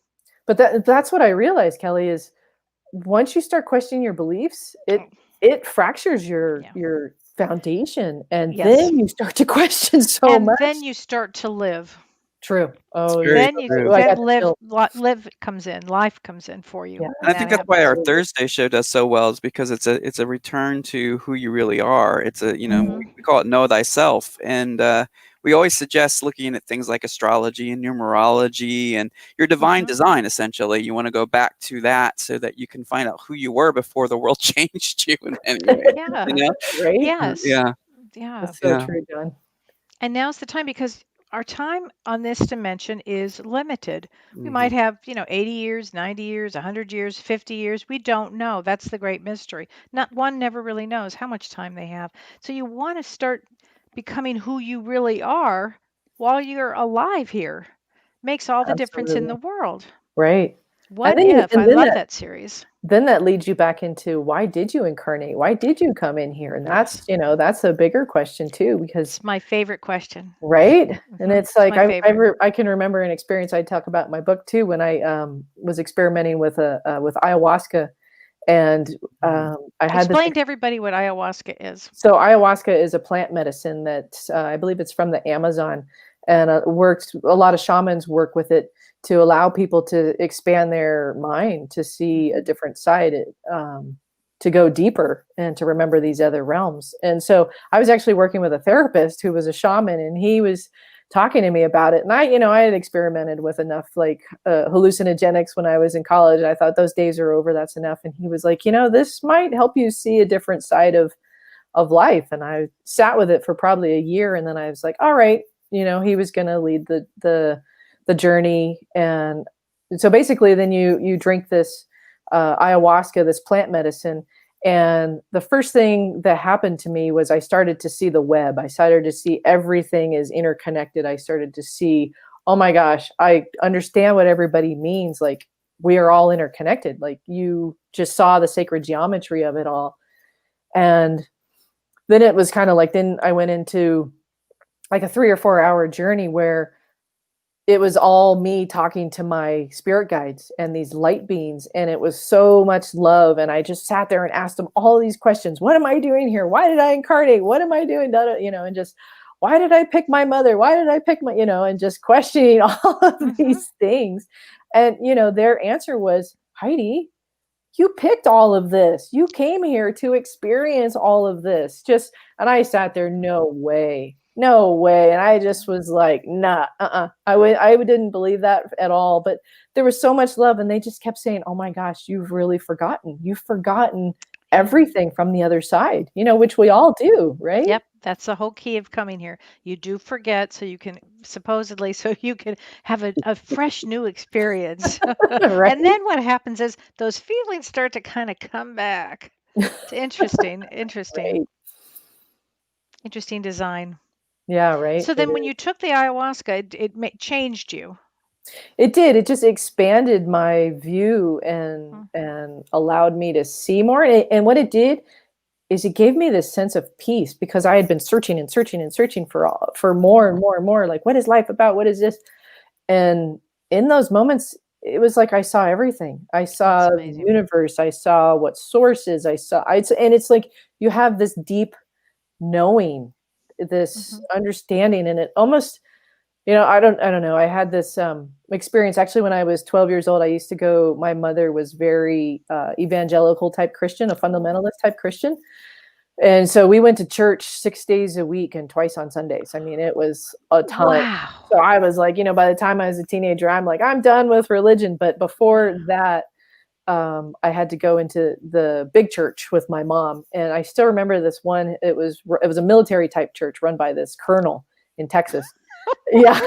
But that's what I realized, Kelly, is once you start questioning your beliefs, Oh, it fractures your yeah. your foundation, and Yes. then you start to question so And much. then you start to live. True. It's Oh, you're very Then so you right. true. Oh, I then got the live chill. live comes in, life comes in for Yeah, you And when I that think that's why happens. our absolutely. Thursday show does so well, is because it's a return to who you really are. It's a, Mm, we call it know thyself. And we always suggest looking at things like astrology and numerology and your divine Hmm. design, essentially. You want to go back to that so that you can find out who you were before the world changed you in any way. You Yeah. know? right? Yes. Yeah. Yeah. That's so Yeah. true, John. And now's the time, because our time on this dimension is limited. We Hmm. might have, 80 years, 90 years, 100 years, 50 years. We don't know. That's the great mystery. Not one never really knows how much time they have. So you want to start becoming who you really are while you're alive here. Makes all the difference in Absolutely. the world. Right. What Then if? I and then love that that series. then that leads you back into why did you incarnate? Why did you come in here? And Yes. that's a bigger question too, because It's my favorite question. right? And it's It's like my favorite. I can remember an experience I talk about in my book too when I was experimenting with ayahuasca, and I had this Explain to everybody what ayahuasca is. so ayahuasca is a plant medicine that I believe it's from the Amazon, and works. A lot of shamans work with it to allow people to expand their mind, to see a different side, to go deeper, and to remember these other realms. And so I was actually working with a therapist who was a shaman, and he was talking to me about it. And I had experimented with enough like hallucinogenics when I was in college. I thought those days are over. That's enough. And he was like, this might help you see a different side of life. And I sat with it for probably a year, and then I was like, all right, he was going to lead the journey. And so basically then you drink this ayahuasca, this plant medicine, and the first thing that happened to me was I started to see the web. I started to see everything is interconnected. I started to see, oh my gosh, I understand what everybody means. Like, we are all interconnected. Like, you just saw the sacred geometry of it all. And then it was kind of like, then I went into like a 3 or 4 hour journey where it was all me talking to my spirit guides and these light beings. And it was so much love. And I just sat there and asked them all these questions. What am I doing here? Why did I incarnate? What am I doing? And just, why did I pick my mother? Why did I pick my, and just questioning all of these things. And, their answer was, Heidi, you picked all of this. You came here to experience all of this. And I sat there, no way. No way. And I just was like, nah, I didn't believe that at all. But there was so much love. And they just kept saying, oh my gosh, you've really forgotten. You've forgotten everything from the other side, which we all do, right? Yep. That's the whole key of coming here. You do forget so you can have a fresh new experience. Right? And then what happens is those feelings start to kind of come back. It's interesting. Right. Interesting design. Yeah, right. So then when you took the ayahuasca, it changed you. It did. It just expanded my view and allowed me to see more. And what it did is it gave me this sense of peace, because I had been searching and searching and searching for more and more and more. Like, what is life about? What is this? And in those moments, it was like I saw everything. I saw the universe. I saw what source is. And it's like you have this deep knowing, this understanding, and it almost, I don't know. I had this experience actually when I was 12 years old. I used to go. My mother was very evangelical type Christian, a fundamentalist type Christian, and so we went to church 6 days a week and twice on Sundays. I mean, it was a ton. Wow. So I was like, by the time I was a teenager, I'm like, I'm done with religion. But before that, I had to go into the big church with my mom, and I still remember this one. It was a military type church run by this colonel in Texas. Yeah.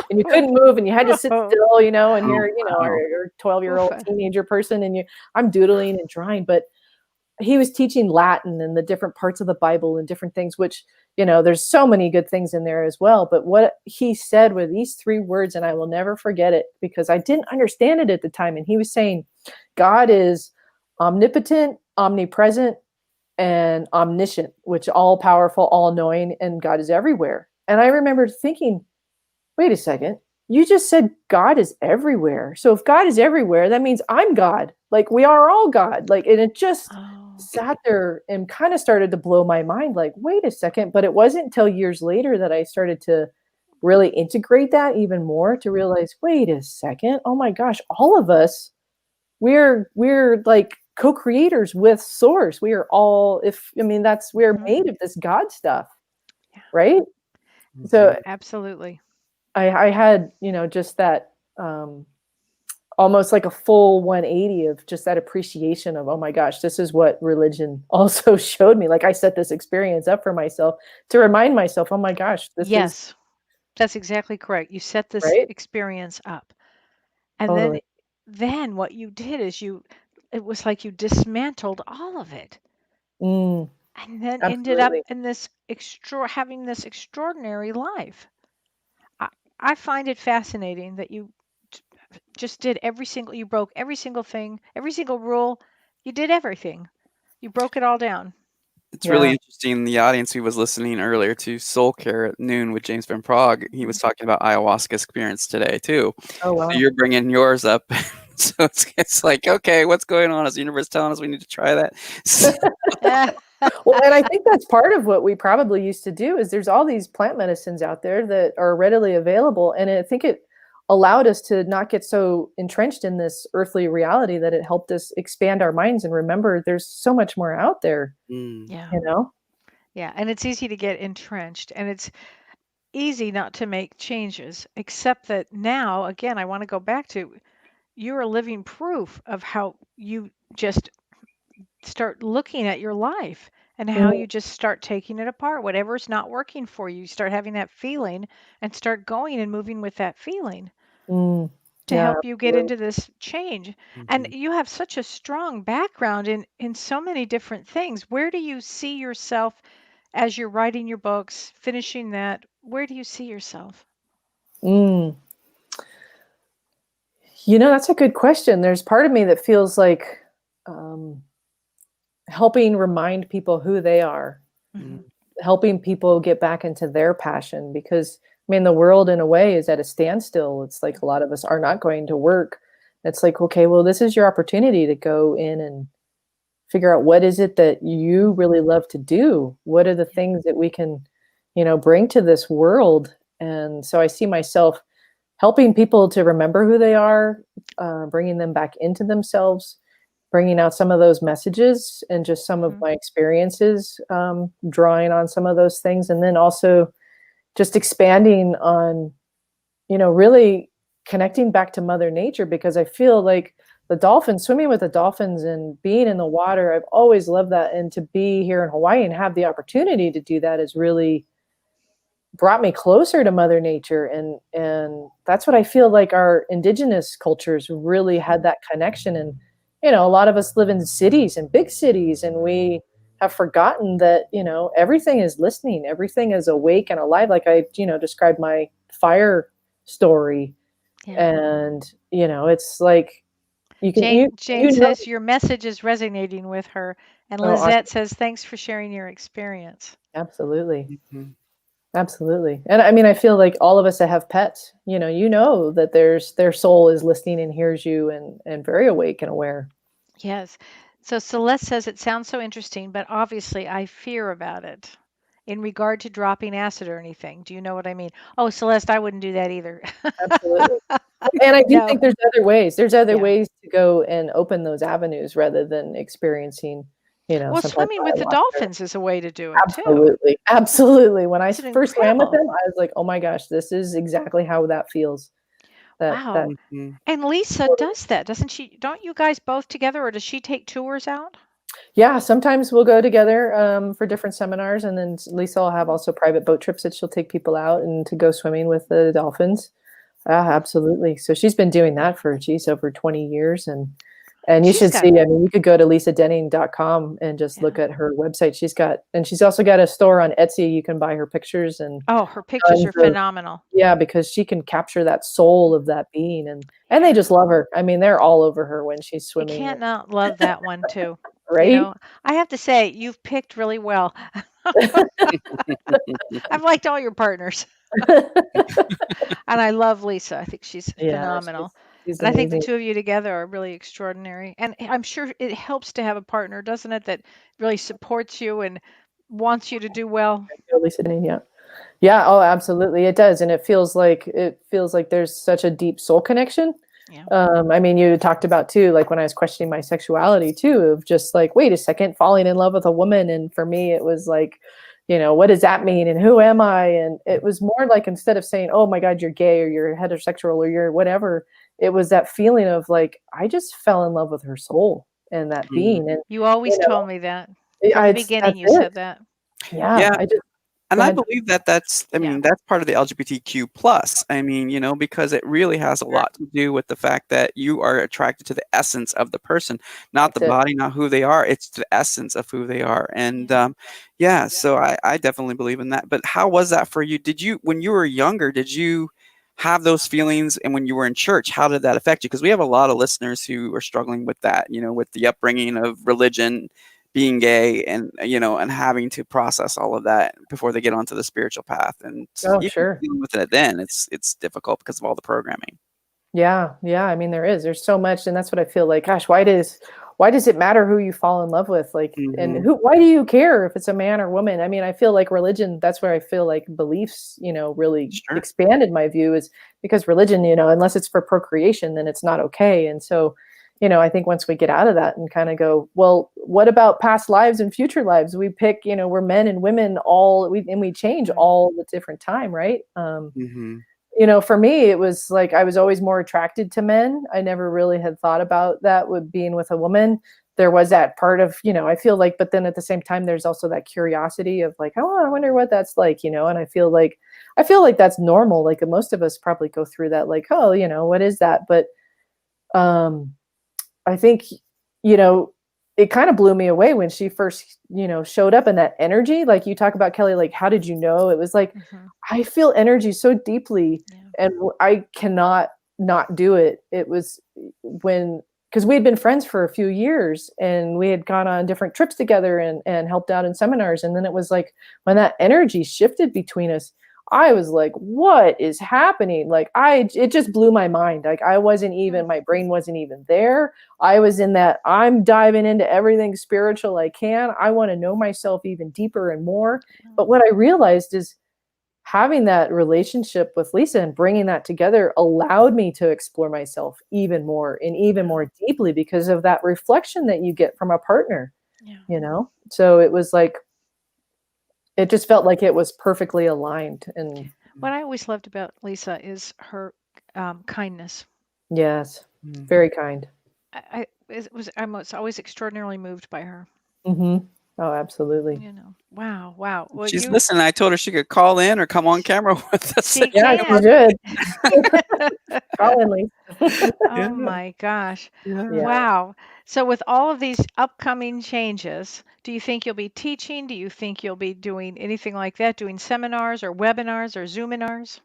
And you couldn't move, and you had to sit still, and you're, a 12-year-old teenager person, and I'm doodling and drawing. But he was teaching Latin and the different parts of the Bible and different things, which, there's so many good things in there as well. But what he said were these 3 words, and I will never forget it because I didn't understand it at the time. And he was saying, God is omnipotent, omnipresent, and omniscient, which all powerful, all knowing, and God is everywhere. And I remember thinking, wait a second, you just said God is everywhere. So if God is everywhere, that means I'm God. Like, we are all God. Like, and it just sat there and kind of started to blow my mind. Like, wait a second. But it wasn't until years later that I started to really integrate that even more, to realize, wait a second. Oh my gosh, all of us, we're like co-creators with source. We are all, we're made of this God stuff. Right? So absolutely. I had, just that almost like a full 180 of just that appreciation of, oh my gosh, this is what religion also showed me. Like, I set this experience up for myself to remind myself, oh my gosh, yes, that's exactly correct. You set this experience up. And totally. then what you did is it was like you dismantled all of it. And then ended up in this having this extraordinary life. I find it fascinating that you just did you broke every single thing, every single rule. You did everything. You broke it all down. It's really Yeah. interesting. The audience who was listening earlier to Soul Care at noon with James Van Prague, he was talking about ayahuasca experience today too. Oh, wow. So you're bringing yours up. So it's like, okay, what's going on? Is the universe telling us we need to try that? Well, and I think that's part of what we probably used to do is there's all these plant medicines out there that are readily available. And I think it allowed us to not get so entrenched in this earthly reality that it helped us expand our minds and remember there's so much more out there, Mm. Yeah. you know? Yeah. And it's easy to get entrenched and it's easy not to make changes, except that now, again, I want to go back to you're a living proof of how you just start looking at your life and how Mm, you just start taking it apart. Whatever's not working for you, you start having that feeling and start going and moving with that feeling mm. to Yeah, help you get absolutely. into this change. And Mhm. you have such a strong background in so many different things. Where do you see yourself as you're writing your books, finishing that? Where do you see yourself? Mm. That's a good question. There's part of me that feels like um, helping remind people who they are, Hmm. helping people get back into their passion because I mean the world in a way is at a standstill. It's like a lot of us are not going to work. It's like, okay, well, this is your opportunity to go in and figure out what is it that you really love to do. What are the things that we can, bring to this world? And so I see myself helping people to remember who they are, bringing them back into themselves, bringing out some of those messages and just some of Hmm. my experiences, drawing on some of those things, and then also just expanding on, really connecting back to Mother Nature because I feel like the dolphins, swimming with the dolphins and being in the water, I've always loved that. And to be here in Hawaii and have the opportunity to do that is really brought me closer to Mother Nature, and that's what I feel like our indigenous cultures really had that connection. And a lot of us live in cities and big cities, and we have forgotten that everything is listening, everything is awake and alive. Like I described my fire story, Yeah. and it's like you can Jane you know says your message is resonating with her. And oh, awesome. Lizette says, thanks for sharing your experience. Absolutely. Mhm. Absolutely. And I mean, I feel like all of us that have pets, that their soul is listening and hears you and very awake and aware. Yes. So Celeste says it sounds so interesting, but obviously I fear about it in regard to dropping acid or anything. Do you know what I mean? Oh, Celeste, I wouldn't do that either. Absolutely. And I do No. think there's other ways. There's other Yeah. ways to go and open those avenues rather than experiencing, Well, some type swimming of with the ayahuasca. dolphins is a way to do it too. Absolutely. Absolutely. When I Isn't it first swam with incredible? them, I was like, "Oh my gosh, this is exactly how that feels." That Wow. Mhm. And Lisa does that, doesn't she? Don't you guys both together, or does she take tours out? Yeah, sometimes we'll go together for different seminars, and then Lisa will have also private boat trips that she'll take people out and to go swimming with the dolphins. Absolutely. So she's been doing that for geez over 20 years, and you She's should got, see. I mean, you could go to lisadenning.com and just look yeah. at her website. She's also got a store on Etsy. You can buy her pictures and Oh, her pictures tons are of phenomenal. yeah, because she can capture that soul of that being, and they Yeah. just love her. I mean, they're all over her when she's You swimming, can't not love that one too. You right? know, I have to say, you've picked really well. I've liked all your partners, and I love Lisa. I think she's Yeah, phenomenal. she's And I think the amazing. two of you together are really extraordinary. And I'm sure it helps to have a partner, doesn't it, that really supports you and wants you to do well? Lisa Denning, yeah. Yeah, oh, absolutely, it does, and it feels like there's such a deep soul connection. Yeah. I mean, you talked about too, like when I was questioning my sexuality too, of just like, wait a second, falling in love with a woman, and for me, it was like, what does that mean, and who am I? And it was more like instead of saying, oh my God, you're gay or you're heterosexual or you're whatever, it was that feeling of like, I just fell in love with her soul and that Mm. being, and You always you know, told me that. From the beginning, that's you it. said that. Yeah, Yeah, I just and go I ahead. believe that I Yeah. mean, that's part of the LGBTQ plus. I mean, because it really has a lot to do with the fact that you are attracted to the essence of the person, not the That's it. body, not who they are. It's the essence of who they are. And yeah, so I definitely believe in that. But how was that for you? When you were younger, did you have those feelings, and when you were in church, how did that affect you? Because we have a lot of listeners who are struggling with that, with the upbringing of religion, being gay, and and having to process all of that before they get onto the spiritual path. And Oh, even sure. dealing with it then, it's difficult because of all the programming. Yeah, yeah. I mean, there's so much, and that's what I feel like. Gosh, why does it matter who you fall in love with? Like, and Mhm. why do you care if it's a man or woman? I mean, I feel like religion, that's where I feel like beliefs, really Sure. expanded my view, is because religion, unless it's for procreation, then it's not okay. And so, I think once we get out of that and kind of go, well, what about past lives and future lives? We pick, we're men and women and we change all the different time, right? Mhm. For me, it was like I was always more attracted to men. I never really had thought about that with being with a woman. There was that part of, I feel like, but then at the same time, there's also that curiosity of like, oh, I wonder what that's like, and I feel like that's normal. Like most of us probably go through that, like, oh, what is that? But um, I think, you know, it kind of blew me away when she first, showed up, in that energy. Like you talk about, Kelly, like, how did you know? It was like, Mhm. I feel energy so deeply, Yeah. and I cannot not do it. It was because we had been friends for a few years, and we had gone on different trips together, and helped out in seminars. And then it was like when that energy shifted between us, I was like, what is happening? Like it just blew my mind. Like I wasn't even, my brain wasn't even there. I was in that, I'm diving into everything spiritual I can. I want to know myself even deeper and more. But what I realized is having that relationship with Lisa and bringing that together allowed me to explore myself even more and even more deeply, because of that reflection that you get from a partner, Yeah. So it was like, it just felt like it was perfectly aligned. And What I always loved about Lisa is her kindness. yes, Mhm. very kind. I was always extraordinarily moved by her. Mm-hmm. Oh, absolutely. Wow, wow. Well, She's listening. I told her she could call in or come on camera with us. she Yeah, you can. should. Call in, Lisa. Yeah. Oh my gosh. Yeah. Yeah. Wow. So with all of these upcoming changes, do you think you'll be teaching? Do you think you'll be doing anything like that, doing seminars or webinars or Zoominars?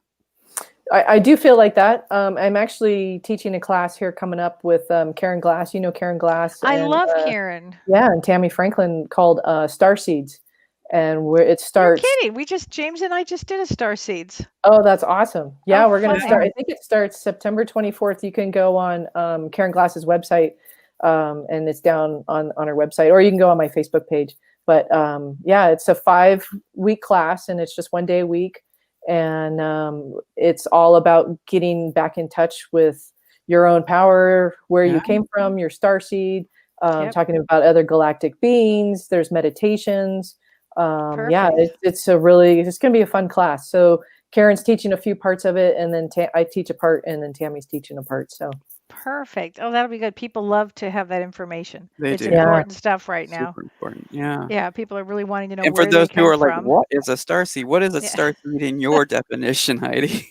I do feel like that. I'm actually teaching a class here coming up with Karen Glass. You know Karen Glass, I and love Karen. yeah, and Tammy Franklin, called Star Seeds, and where it You're starts. kidding. James and I just did a Star Seeds. Oh, that's awesome. Yeah, Oh, we're going to start. funny. I think it starts September 24th. You can go on Karen Glass's website, and it's down on our website, or you can go on my Facebook page. But yeah, it's a 5-week class, and it's just one day a week. And it's all about getting back in touch with your own power, where Yeah. you came from, your star seed, Yep. talking about other galactic beings. There's meditations. Yeah, Perfect. it's going to be a fun class. So Karen's teaching a few parts of it, and then I teach a part, and then Tammy's teaching a part. So Perfect. Oh, that'll be good. People love to have that information. They It's do. yeah, important stuff right now. Super important. Yeah. Yeah, people are really wanting to know And for where they those who come are like, from. what is a starseed? What is a Yeah. starseed in your definition, Heidi?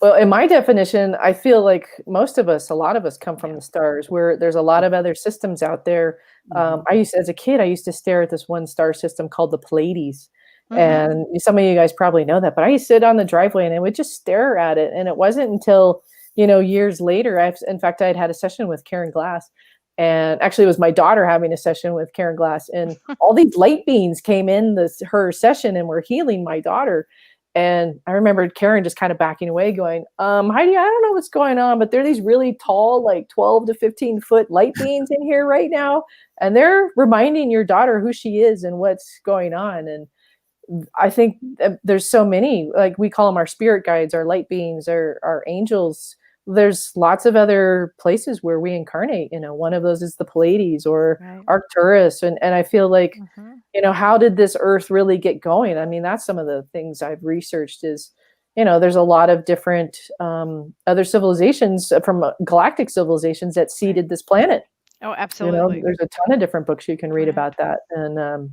well, in my definition, I feel like a lot of us come from Yeah. the stars, where there's a lot of other systems out there. Mhm. As a kid, I used to stare at this one star system called the Pleiades. Mhm. And some of you guys probably know that, but I used to sit on the driveway and I would just stare at it. And it wasn't until, years later, in fact, I had a session with Karen Glass, and actually it was my daughter having a session with Karen Glass, and all these light beings came in her session and were healing my daughter. And I remembered Karen just kind of backing away, going, Heidi, I don't know what's going on, but there are these really tall, like 12 to 15 foot light beings in here right now. And they're reminding your daughter who she is and what's going on. And I think there's so many, like we call them our spirit guides, our light beings, our angels. There's lots of other places where we incarnate. One of those is the Pleiades or Right. Arcturus. And I feel like, Mhm. how did this earth really get going? I mean, that's some of the things I've researched is, there's a lot of different other civilizations from galactic civilizations that seeded this planet. Oh, absolutely. There's a ton of different books you can read Right. about that. And,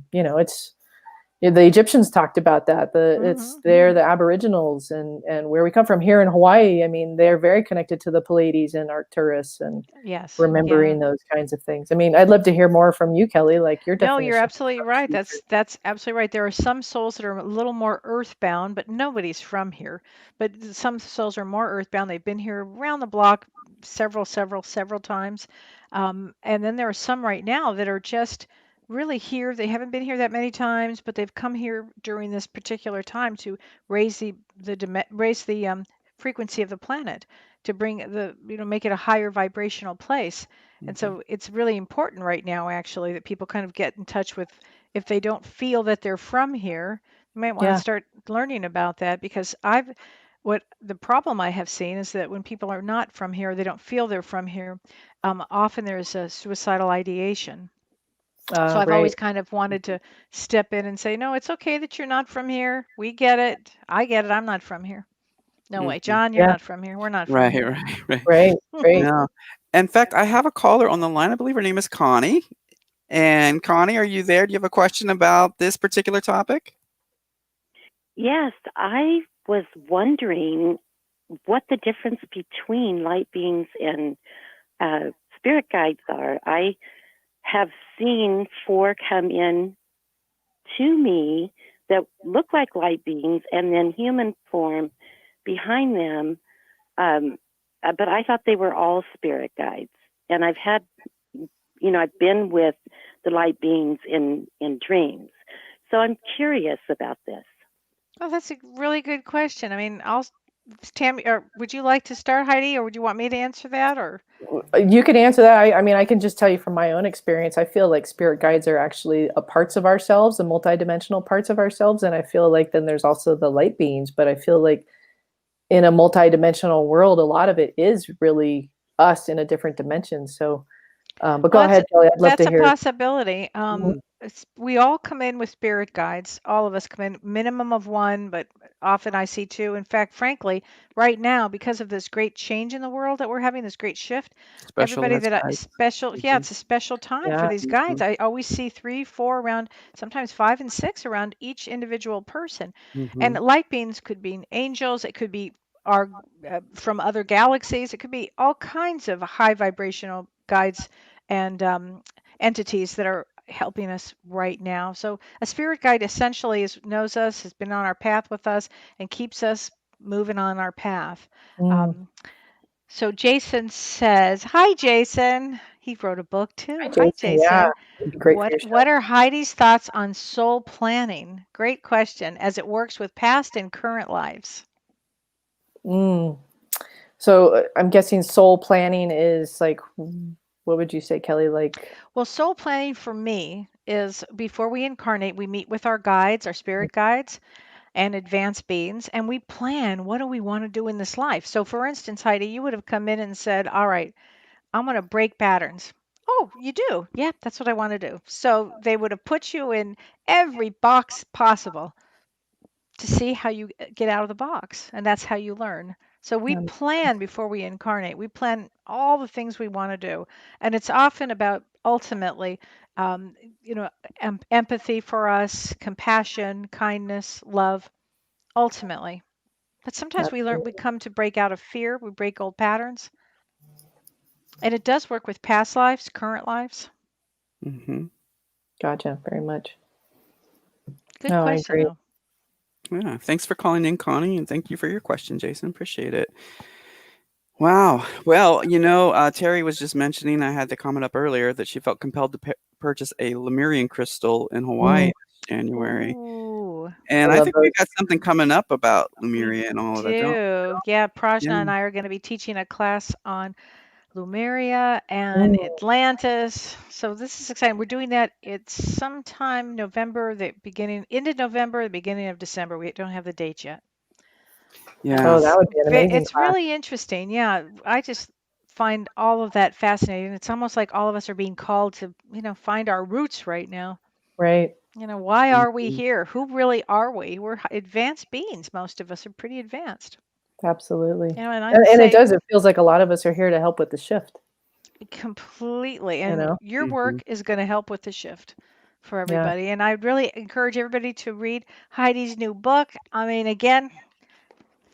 the Egyptians talked about that. It's they're the Aboriginals and where we come from here in Hawaii. I mean, they're very connected to the Pleiades and Arcturus and Yes. remembering those kinds of things. I mean, I'd love to hear more from you, Kelly, like your definition. No, you're absolutely right. That's absolutely right. There are some souls that are a little more earthbound, but nobody's from here. But some souls are more earthbound. They've been here around the block several times. And then there are some right now that are just really here. They haven't been here that many times, but they've come here during this particular time to raise the frequency of the planet, to bring make it a higher vibrational place. And so it's really important right now, actually, that people kind of get in touch with, if they don't feel that they're from here, you might want to start learning about that, because what the problem I have seen is that when people are not from here, they don't feel they're from here, often there's a suicidal ideation. So I've always kind of wanted to step in and say, no, it's okay that you're not from here. We get it. I get it. I'm not from here. No way. John, you're not from here. We're not from here. Right. Yeah. In fact, I have a caller on the line. I believe her name is Connie. And Connie, are you there? Do you have a question about this particular topic? Yes, I was wondering what the difference between light beings and spirit guides are. I have seen 4 come in to me that look like light beings and then human form behind them. But I thought they were all spirit guides. And I've been with the light beings in dreams. So I'm curious about this. Oh, that's a really good question. I mean, Tammy, or would you like to start, Heidi, or would you want me to answer that? Or you could answer that. I mean, I can just tell you from my own experience. I feel like spirit guides are actually parts of ourselves, the multidimensional parts of ourselves, and I feel like then there's also the light beings. But I feel like in a multidimensional world, a lot of it is really us in a different dimension. So, but go ahead, Kelly. I'd love to hear. That's a possibility. We all come in with spirit guides. All of us come in, minimum of 1, but often I see 2. In fact, frankly, right now, because of this great change in the world that we're having, this great shift, everybody it's a special time for these guides. I always see 3, 4 around, sometimes 5 and 6 around each individual person. And light beings could be angels. It could be from other galaxies. It could be all kinds of high vibrational guides and entities that are helping us right now. So a spirit guide essentially knows us, has been on our path with us, and keeps us moving on our path. So Jason says, hi, Jason. He wrote a book too. Hi, Jason. Yeah, great. What are Heidi's thoughts on soul planning? Great question, as it works with past and current lives. So I'm guessing soul planning is like, what would you say, Kelly? Well, soul planning for me is before we incarnate, we meet with our guides, our spirit guides, and advanced beings, and we plan, what do we want to do in this life? So for instance, Heidi, you would have come in and said, all right, I'm going to break patterns. Oh, you do? Yeah, that's what I want to do. So they would have put you in every box possible to see how you get out of the box, and that's how you learn. So we plan before we incarnate. We plan all the things we want to do, and it's often about ultimately, empathy for us, compassion, kindness, love, ultimately. But sometimes we come to break out of fear. We break old patterns, and it does work with past lives, current lives. Gotcha. Very much. Good question, though. Yeah, thanks for calling in, Connie, and thank you for your question, Jason. Appreciate it. Wow. Well, Terry was just mentioning, I had the comment up earlier, that she felt compelled to purchase a Lemurian crystal in Hawaii this January. Ooh. And I think we got something coming up about Lemuria and all of that. Yeah, Prajna and I are going to be teaching a class on Lemuria and Atlantis. So this is exciting. We're doing that. It's sometime November, the end of November, the beginning of December. We don't have the date yet. Yeah. Oh, that would be an amazing It's really interesting. Yeah, I just find all of that fascinating. It's almost like all of us are being called to, find our roots right now. Right. Why are we here? Who really are we? We're advanced beings. Most of us are pretty advanced. Absolutely. And it does. It feels like a lot of us are here to help with the shift. Completely. And your work is going to help with the shift. for everybody. And I'd really encourage everybody to read Heidi's new book. I mean, again,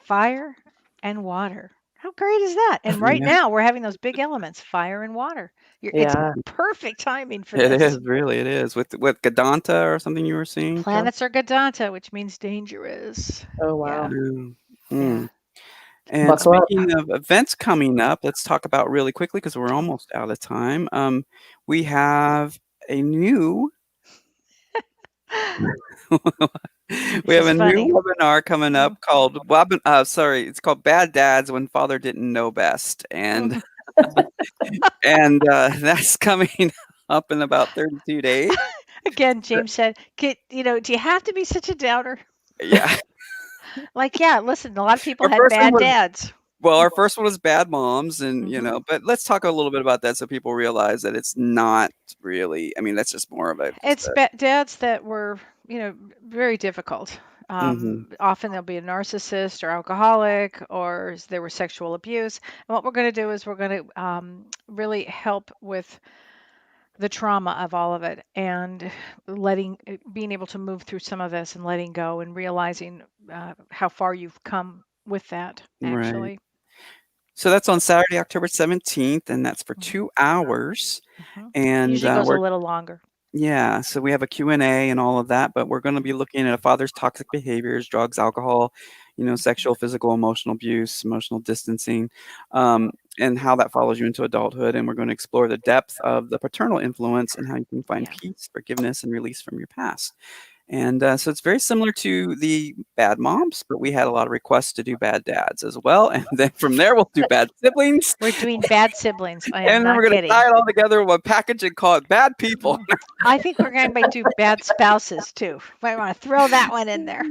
fire and water. How great is that? And right Yeah. now we're having those big elements, fire and water. It's Yeah. perfect timing for It this. is, really, it is. With Gadanta or something you were seeing, Kel? Planets are Gadanta, which means dangerous. Oh, wow. Mm. Yeah. And Buckle up. speaking of events coming up, let's talk about really quickly because we're almost out of time. We have a new we have is a funny. new webinar coming up called it's called Bad Dads When Father Didn't Know Best. And that's coming up in about 32 days. Again, James said, do you have to be such a doubter? Yeah. Like, yeah, listen, a lot of people Our had first one bad was- dads. Well, our first one was Bad Moms, and but let's talk a little bit about that so people realize that it's not really. I mean, that's just more of a. It's dads that were, very difficult. Often there'll be a narcissist or alcoholic, or there was sexual abuse. And what we're going to do is we're going to really help with the trauma of all of it, and being able to move through some of this and letting go and realizing how far you've come with that, actually. Right. So that's on Saturday, October 17th, and that's for 2 hours. And Usually goes a little longer. Yeah, so we have a Q&A and all of that, but we're going to be looking at a father's toxic behaviors, drugs, alcohol, sexual, physical, emotional abuse, emotional distancing, and how that follows you into adulthood. And we're going to explore the depth of the paternal influence and how you can find peace, forgiveness, and release from your past. And so it's very similar to the Bad Moms, but we had a lot of requests to do Bad Dads as well. And then from there, we'll do Bad Siblings. We're doing Bad Siblings. I am And then not we're going to kidding. tie it all together in one package and call it Bad People. I think we're going to do Bad Spouses too. Might want to throw that one in there.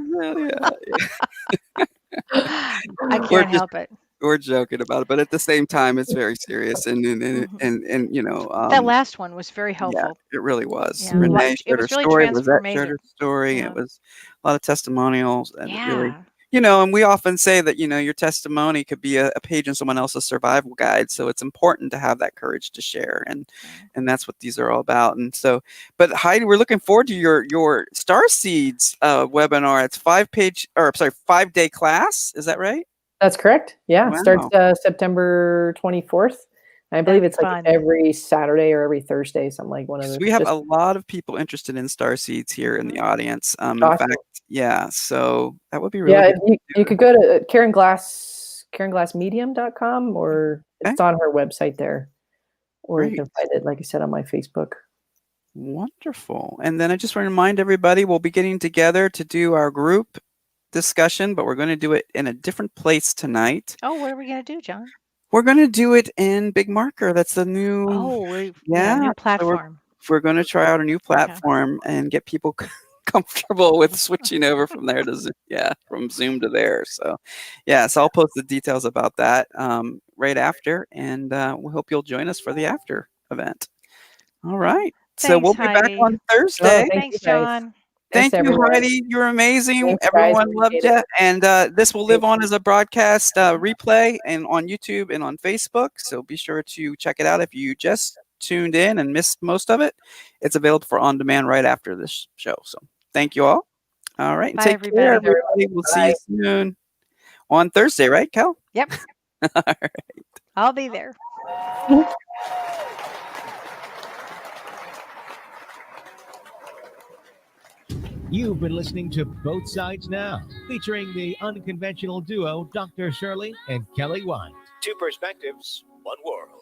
I can't help it. We're joking about it, but at the same time, it's very serious. And that last one was very helpful. Yeah, it really was. Yeah. Renee shared her really story. Rosette transformative. shared her story. Yeah. It was a lot of testimonials, and it really, Yeah. and we often say that your testimony could be a page in someone else's survival guide. So it's important to have that courage to share, and that's what these are all about. And so, but Heidi, we're looking forward to your Star Seeds webinar. It's 5-day class. Is that right? That's correct. Yeah. Wow. It starts September 24th. I believe it's like every Saturday or every Thursday, something like one of those. We have a lot of people interested in Star Seeds here in the audience. In fact, so that would be really good. You could go to KarenGlassMedium.com, or it's on her website there. Or you can find it, like I said, on my Facebook. Wonderful. And then I just want to remind everybody, we'll be getting together to do our group discussion, but we're going to do it in a different place tonight. Oh, what are we going to do, John? We're going to do it in Big Marker. That's the new new platform. So we're going to try out a new platform and get people comfortable with switching over from there to Zoom. Yeah, from Zoom to there. So so I'll post the details about that right after, and we hope you'll join us for the after event. All right. So we'll be back on Thursday. Thanks, John. Thank you, Heidi. You're amazing. Thanks, Everyone loved it. you. And this will live on as a broadcast replay and on YouTube and on Facebook. So be sure to check it out if you just tuned in and missed most of it. It's available for on demand right after this show. So thank you all. All right. Bye, Take everybody. care, everybody. We'll see you soon on Thursday, right, Kel? Yep. All right. I'll be there. You've been listening to Both Sides Now, featuring the unconventional duo Dr. Shirley and Kelly White. Two perspectives, one world.